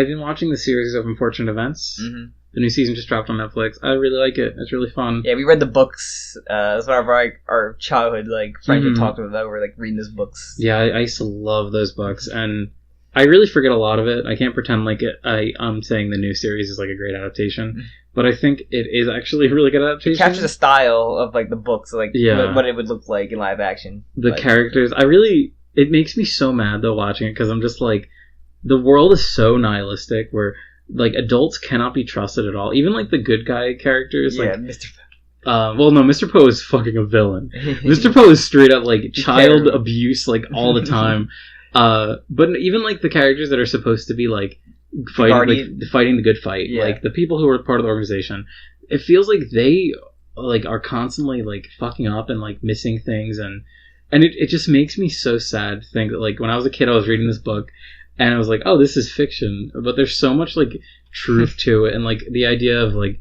been watching the series of Unfortunate Events. Mm-hmm. The new season just dropped on Netflix. I really like it. It's really fun. Yeah, we read the books. That's one of our childhood friends would talk about. We're like reading those books. Yeah, I used to love those books, and I really forget a lot of it. I can't pretend like I'm saying the new series is like a great adaptation, but I think it is actually a really good adaptation. It captures the style of like the books, like what it would look like in live action. The characters, it makes me so mad though watching it because I'm just like, the world is so nihilistic where like adults cannot be trusted at all. Even like the good guy characters, like Mr. Well, no, Mr. Poe is fucking a villain. Mr. Poe is straight up, like, child abuse, like, all the time. But even, like, the characters that are supposed to be, like, fighting the good fight, like, the people who are part of the organization, it feels like they, like, are constantly, like, fucking up and, like, missing things, and it just makes me so sad to think that, like, when I was a kid, I was reading this book, and I was like, oh, this is fiction, but there's so much, like, truth to it, and, like, the idea of, like,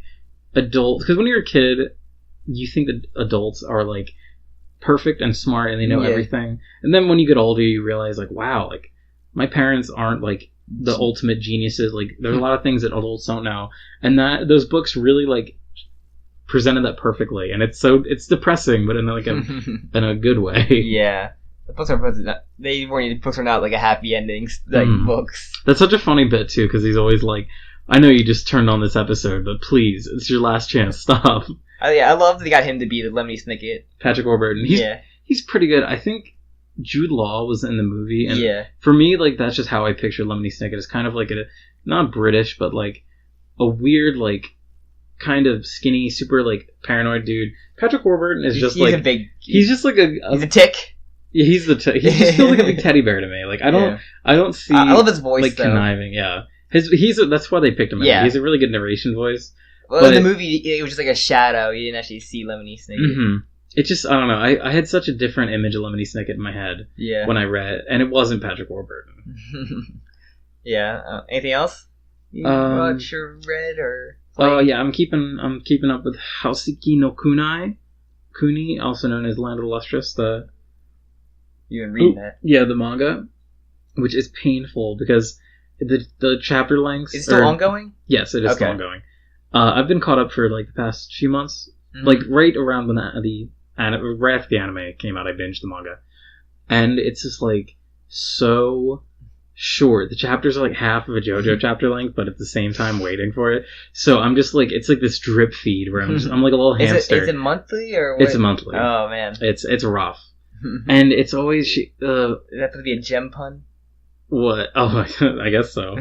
adults, because when you're a kid, you think that adults are, like, perfect and smart and they know everything, and then when you get older you realize, like, wow, like, my parents aren't, like, the ultimate geniuses, like, there's a lot of things that adults don't know, and that those books really, like, presented that perfectly, and it's depressing, but in, like, in a good way. Yeah, the books are not like a happy endings, like, books. That's such a funny bit too, because he's always like, I know you just turned on this episode, but please, it's your last chance, stop. I love that they got him to be the Lemony Snicket. Patrick Warburton. He's pretty good. I think Jude Law was in the movie, and for me, like, that's just how I picture Lemony Snicket. It's kind of like not British, but, like, a weird, like, kind of skinny, super, like, paranoid dude. Patrick Warburton is just, like... He's just, like, he's a tick. Yeah, he just feels like a big teddy bear to me. Like, I don't see... I love his voice, like, though. conniving, yeah. That's why they picked him. Yeah. He's a really good narration voice. Well, in the movie, it was just like a shadow. You didn't actually see Lemony Snicket. Mm-hmm. It just, I don't know. I had such a different image of Lemony Snicket in my head when I read it, and it wasn't Patrick Warburton. Anything else you watched or read or played? Oh, yeah. I'm keeping up with Houseki no Kunai. Kuni, also known as Land of the Lustrous. You've been reading that? Yeah, the manga, which is painful because the chapter lengths... Is it still ongoing? Yes, it is still ongoing. I've been caught up for, like, the past few months. Mm-hmm. Like, right around when right after the anime came out, I binged the manga. And it's just, like, so short. The chapters are, like, half of a JoJo chapter length, but at the same time waiting for it. So I'm just, like, it's like this drip feed where I'm like a little hamster. Is it monthly or what? It's monthly. Oh, man. It's rough. And it's always... Is that supposed to be a gem pun? What? Oh, I guess so.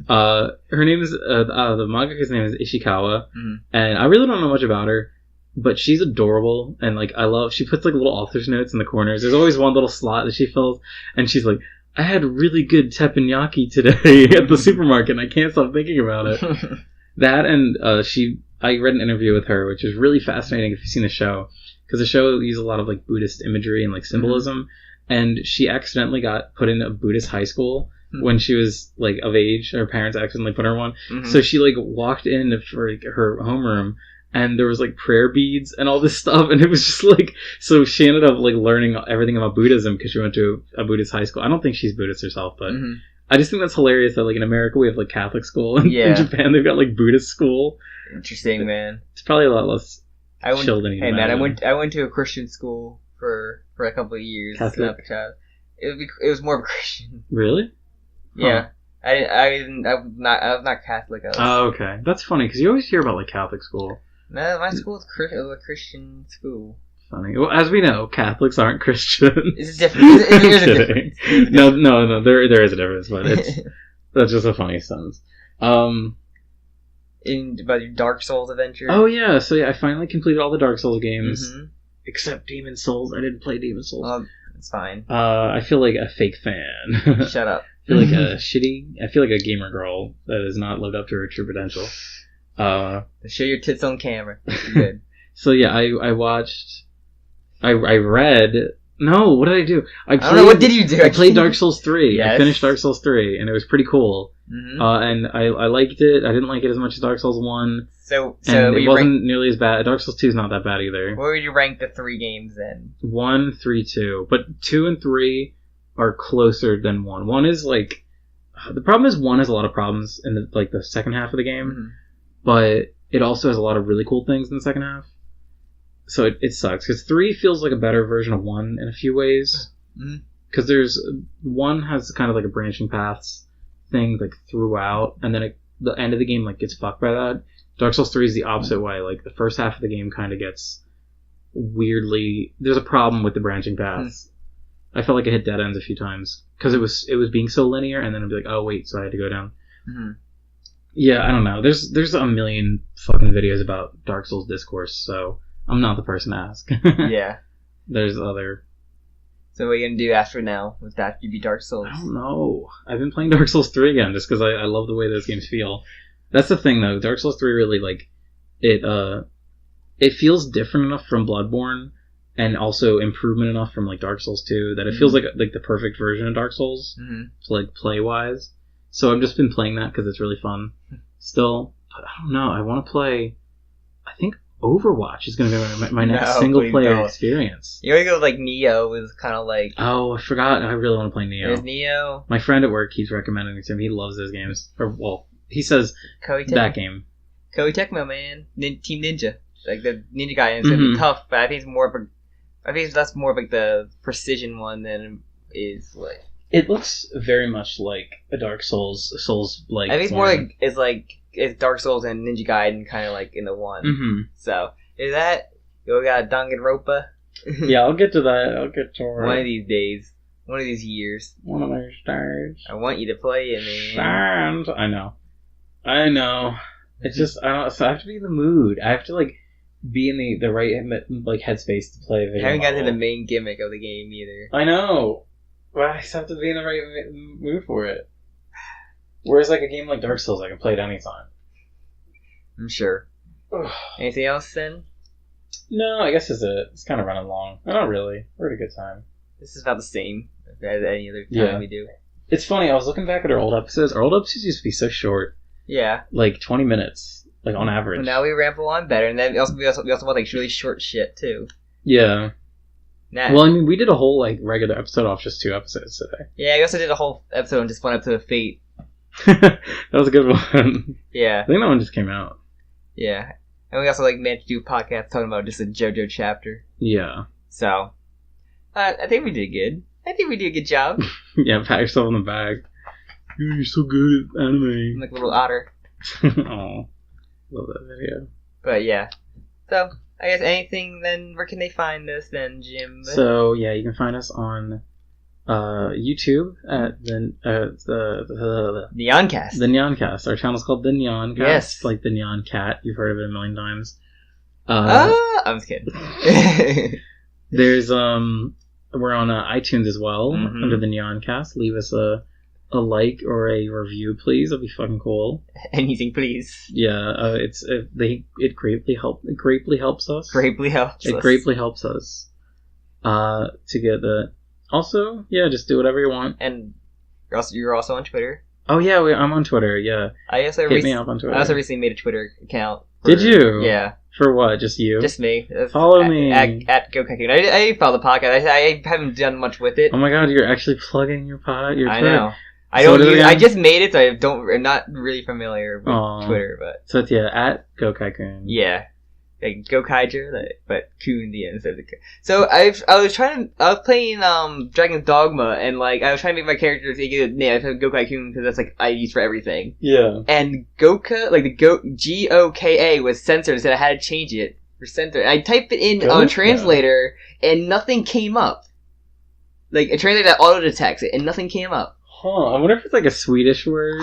Her name is... the mangaka's name is Ishikawa. And I really don't know much about her. But she's adorable. And, like, she puts, like, little author's notes in the corners. There's always one little slot that she fills. And she's like, I had really good teppanyaki today at the supermarket. And I can't stop thinking about it. That and I read an interview with her, which is really fascinating if you've seen the show. Because the show uses a lot of, like, Buddhist imagery and, like, symbolism. And she accidentally got put in a Buddhist high school when she was, like, of age. Her parents accidentally put her in one. So she, like, walked in for, like, her homeroom, and there was, like, prayer beads and all this stuff. And it was just, like... So she ended up, like, learning everything about Buddhism because she went to a Buddhist high school. I don't think she's Buddhist herself, but... I just think that's hilarious that, like, in America we have, like, Catholic school. And in Japan they've got, like, Buddhist school. Interesting, man. It's probably a lot less... I went to a Christian school for a couple of years. Catholic. It was more of a Christian. Really? Yeah. Huh. I was not Catholic. Oh, okay. That's funny because you always hear about, like, Catholic school. No, my school was a Christian school. Funny. Well, as we know, Catholics aren't Christian. It's different. There's a difference. No. There is a difference, but that's just a funny sentence. About your Dark Souls adventure? Oh, yeah. So, yeah, I finally completed all the Dark Souls games. Except Demon Souls. I didn't play Demon Souls. Well, it's fine. I feel like a fake fan. Shut up. I feel like I feel like a gamer girl that has not lived up to her true potential. Show your tits on camera. Good. So, yeah, I watched... I read... No, what did I do? I don't know, what did you do? I played Dark Souls 3. Yes. I finished Dark Souls 3, and it was pretty cool. And I liked it. I didn't like it as much as Dark Souls 1. So it wasn't nearly as bad. Dark Souls 2 is not that bad either. Where would you rank the 3 games then? 1, 3, 2. But 2 and 3 are closer than 1. 1 is, like... The problem is 1 has a lot of problems in the second half of the game. But it also has a lot of really cool things in the second half. So it sucks. Because 3 feels like a better version of 1 in a few ways. Because 1 has kind of like a branching paths thing, like, throughout. And then the end of the game, like, gets fucked by that. Dark Souls 3 is the opposite way. Like, the first half of the game kind of gets weirdly... There's a problem with the branching paths. I felt like I hit dead ends a few times. Because it was being so linear, and then I'd be like, oh, wait, so I had to go down. Yeah, I don't know. There's a million fucking videos about Dark Souls discourse, so I'm not the person to ask. Yeah. There's other... So what are you going to do after now? With that, you beat Dark Souls? I don't know. I've been playing Dark Souls 3 again, just because I love the way those games feel. That's the thing, though. Dark Souls 3 really, like... It feels different enough from Bloodborne, and also improvement enough from, like, Dark Souls 2, that it feels like the perfect version of Dark Souls, like, play-wise. So I've just been playing that because it's really fun. Still, but I don't know. I want to play... I think Overwatch is going to be my next single-player experience. You already go with, like, Neo was kind of like... Oh, I forgot. I really want to play Neo. There's Neo. My friend at work keeps recommending it to him. He loves those games. Or, well, he says that game. Koei Tecmo, man. Team Ninja. Like, the Ninja guy, and it's going to be tough, but I think it's more of a... I think that's more of, like, the precision one than is, like... It looks very much like a Dark Souls-like... I think it's more like... It's Dark Souls and Ninja Gaiden kind of, like, in the one. So, is that... You got Danganronpa? Yeah, I'll get to that. I'll get to it. One of these days. One of these years. One of those days. I want you to play it, man. I know. It's just... So I have to be in the mood. I have to, like... be in the right like headspace to play a video. I haven't gotten to the main gimmick of the game either. I know, but I just have to be in the right mood for it. Whereas like a game like Dark Souls, I can play it anytime. I'm sure. Anything else then? No, I guess that's it. It's kind of running long. Not really. We're at a good time. This is about the same as any other time we do. It's funny. I was looking back at our old episodes. Our old episodes used to be so short. Yeah. Like 20 minutes. Like, on average. Well, now we ramble on better, and then we also want, like, really short shit, too. Yeah. Well, I mean, we did a whole, like, regular episode off just 2 episodes today. Yeah, I also did a whole episode on just 1 episode of Fate. That was a good one. Yeah. I think that one just came out. Yeah. And we also, like, managed to do a podcast talking about just a JoJo chapter. Yeah. So, I think we did good. I think we did a good job. Yeah, pat yourself on the back. You're so good at anime. I'm like a little otter. Aw. Love that video. But yeah. So, I guess anything then, where can they find us then, Jim? So, yeah, you can find us on YouTube at the Nyancast. The Nyancast. Our channel's called The Nyancast. Yes. Like the Nyan Cat. You've heard of it a million times. I'm just kidding. There's, we're on iTunes as well, under The Nyancast. Leave us a like or a review, please. That'd be fucking cool. Anything, please. Yeah, it greatly helps us. Greatly helps us. It greatly helps us to get the. Also, yeah, just do whatever you want. And you're also on Twitter. Oh yeah, I'm on Twitter. Yeah, hit me up on Twitter. I also recently made a Twitter account. Did you? Yeah. For what? Just you? Just me. Follow me at GoKaikun. I follow the podcast. I haven't done much with it. Oh my god, you're actually plugging your pod. I know. I just made it, so I'm not really familiar with Twitter, but so it's at GoKaikun. Yeah, like Gokaiger, but Kun the end instead of the Kun. So I was playing Dragon's Dogma, and like I was trying to make my characters a name. I put Gokaikun because that's like I use for everything. Yeah. And Goka, like the Goka was censored, so I had to change it for censored. I typed it in on a translator, and nothing came up. Like a translator that auto detects it, and nothing came up. Huh, I wonder if it's like a Swedish word.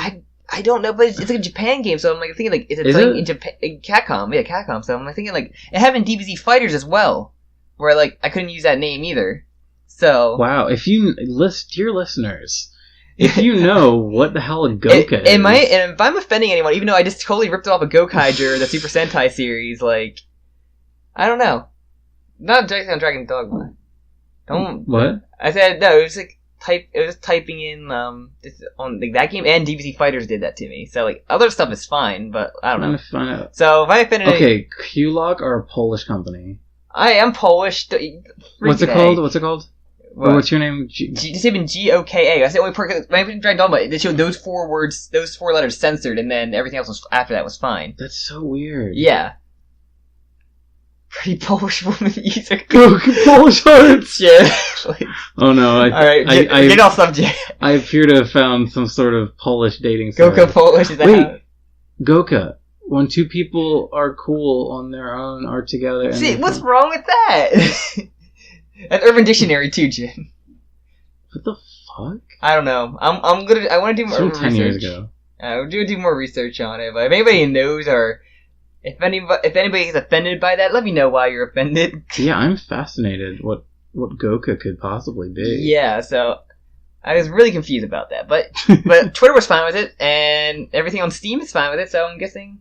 I don't know, but it's like a Japan game, so I'm like thinking like it's playing in Japan, Capcom, yeah, Capcom. So I'm like thinking like it happened in DBZ Fighters as well, where like I couldn't use that name either. So wow, if you dear listeners, if you know what the hell a Goka is, and if I'm offending anyone, even though I just totally ripped off a Gokaiger, the Super Sentai series, like I don't know, not directly on Dragon Dogma. Don't what I said no, it was like. It was typing in on like that game, and DBZ Fighters did that to me. So like other stuff is fine, but I don't know. Find out. So if I offended, Q-Log are a Polish company. I am Polish. What's it called? What's your name? Just even Goka. That's the only part. When I put Dragon Dogma, they showed those 4 words, those 4 letters censored, and then everything else was after that was fine. That's so weird. Yeah. Pretty Polish woman user. Polish hearts. Yeah. Oh no! All right, get off subject. I appear to have found some sort of Polish dating site. Goka Polish is that? Wait, Goka. When 2 people are cool on their own, are together. See, what's wrong with that? An Urban Dictionary too, Jim. What the fuck? I don't know. I want to do more research. 10 years ago. I do more research on it, but if anybody knows or If anybody is offended by that, let me know why you're offended. Yeah, I'm fascinated what Goku could possibly be. Yeah, so I was really confused about that, but Twitter was fine with it, and everything on Steam is fine with it. So I'm guessing.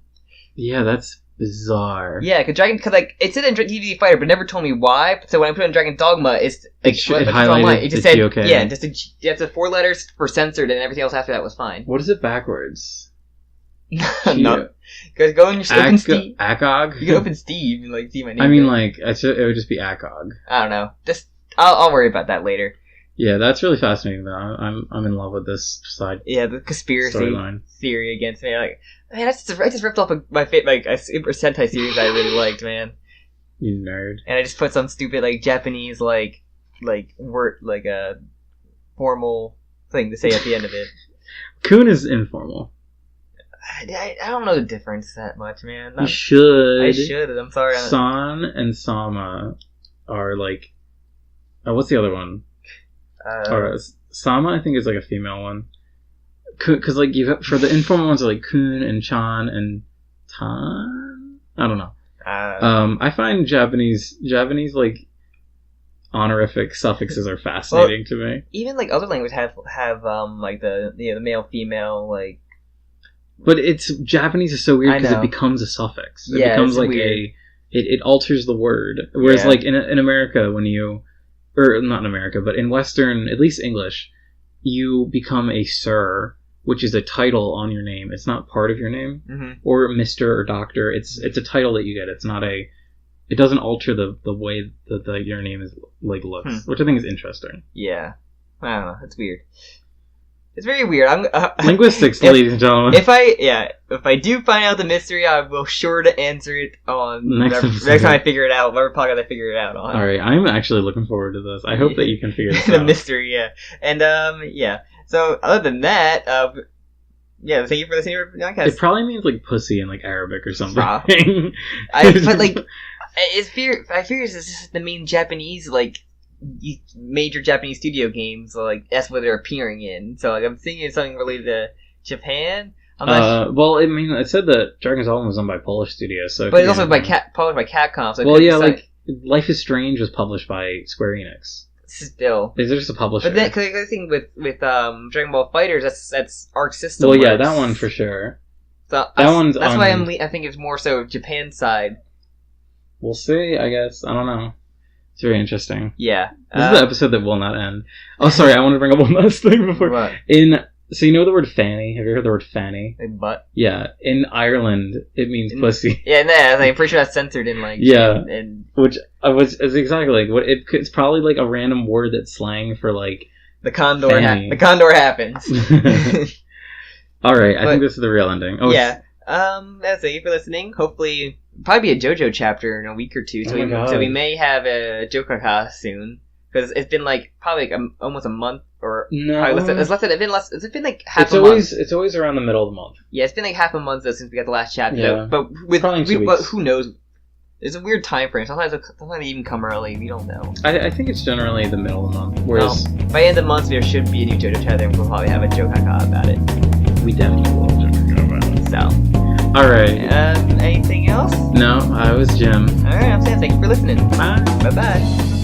Yeah, that's bizarre. Yeah, because like it said in DVD Fighter, but never told me why. So when I put it in Dragon Dogma, it's like it highlighted. It just said okay. Yeah, just the 4 letters for censored, and everything else after that was fine. What is it backwards? No, because go and just open Steam. Akog. You can open Steam and like see my name. I mean, like it would just be Akog. I don't know. Just I'll worry about that later. Yeah, that's really fascinating though. I'm in love with this side. Yeah, the conspiracy storyline theory against me. Like, man, I just ripped off my a Super Sentai series I really liked, man. You nerd. And I just put some stupid like Japanese like word like a formal thing to say at the end of it. Kun is informal. I don't know the difference that much, man. You should. I should. I'm sorry. San and Sama are like. What's the other one? Sama, I think, is like a female one. Because like for the informal ones are like Kun and Chan and Tan. I don't know. I find Japanese like honorific suffixes are fascinating to me. Even like other languages have like the male female like. But it's Japanese is so weird because it becomes a suffix. It becomes like weird. It alters the word. Whereas like in America when you. Or not in America, but in Western, at least English, you become a sir, which is a title on your name. It's not part of your name, or Mr. or Doctor. It's a title that you get. It's not a. It doesn't alter the way that your name is like looks, which I think is interesting. Yeah, I don't know. It's weird. It's very weird. Linguistics, ladies and gentlemen. If I do find out the mystery, I will sure to answer it on next time I figure it out. Whatever podcast I figure it out on. All right, I'm actually looking forward to this. I hope that you can figure this out. The mystery, yeah, and yeah. So other than that, yeah, thank you for listening to Nyancast. It probably means like pussy in like Arabic or something. But like, I fear this is the main Japanese like. Major Japanese studio games, like that's what they're appearing in. So like I'm thinking it's something related to Japan. Well, I mean, it said that Dragon's Dogma was owned by Polish studios, so but it's also published by Capcom. So well, yeah, like Life is Strange was published by Square Enix. Still, they're just a publisher. But then, cause the thing with Dragon Ball Fighters, that's Arc System. Well, yeah, that one for sure. So that's why I think it's more so Japan's side. We'll see. I guess I don't know. It's very interesting. Yeah. This is the episode that will not end. Oh, sorry, I want to bring up one last thing before. What? So you know the word fanny? Have you heard the word fanny? Like butt? Yeah. In Ireland, it means pussy. Yeah, no, I'm pretty sure that's censored in like... Yeah. Which is exactly like... It's probably like a random word that's slang for like... The condor the condor happens. Alright, I think this is the real ending. Oh, yeah. That's it for listening. Hopefully... Probably be a JoJo chapter in a week or two, so we may have a Jokaka soon because it's been like probably like almost a month or it's been like half a month. It's always around the middle of the month. Yeah, it's been like half a month though since we got the last chapter. Yeah. But who knows? It's a weird time frame. Sometimes they even come early. We don't know. I think it's generally the middle of the month. Whereas by the end of the month there should be a new JoJo chapter, and we'll probably have a Jokaka about it. We definitely will have Jokaka about it. So. Alright. Anything else? No, I was Jim. Alright, I'm Sam. Thank you for listening. Bye. Bye-bye.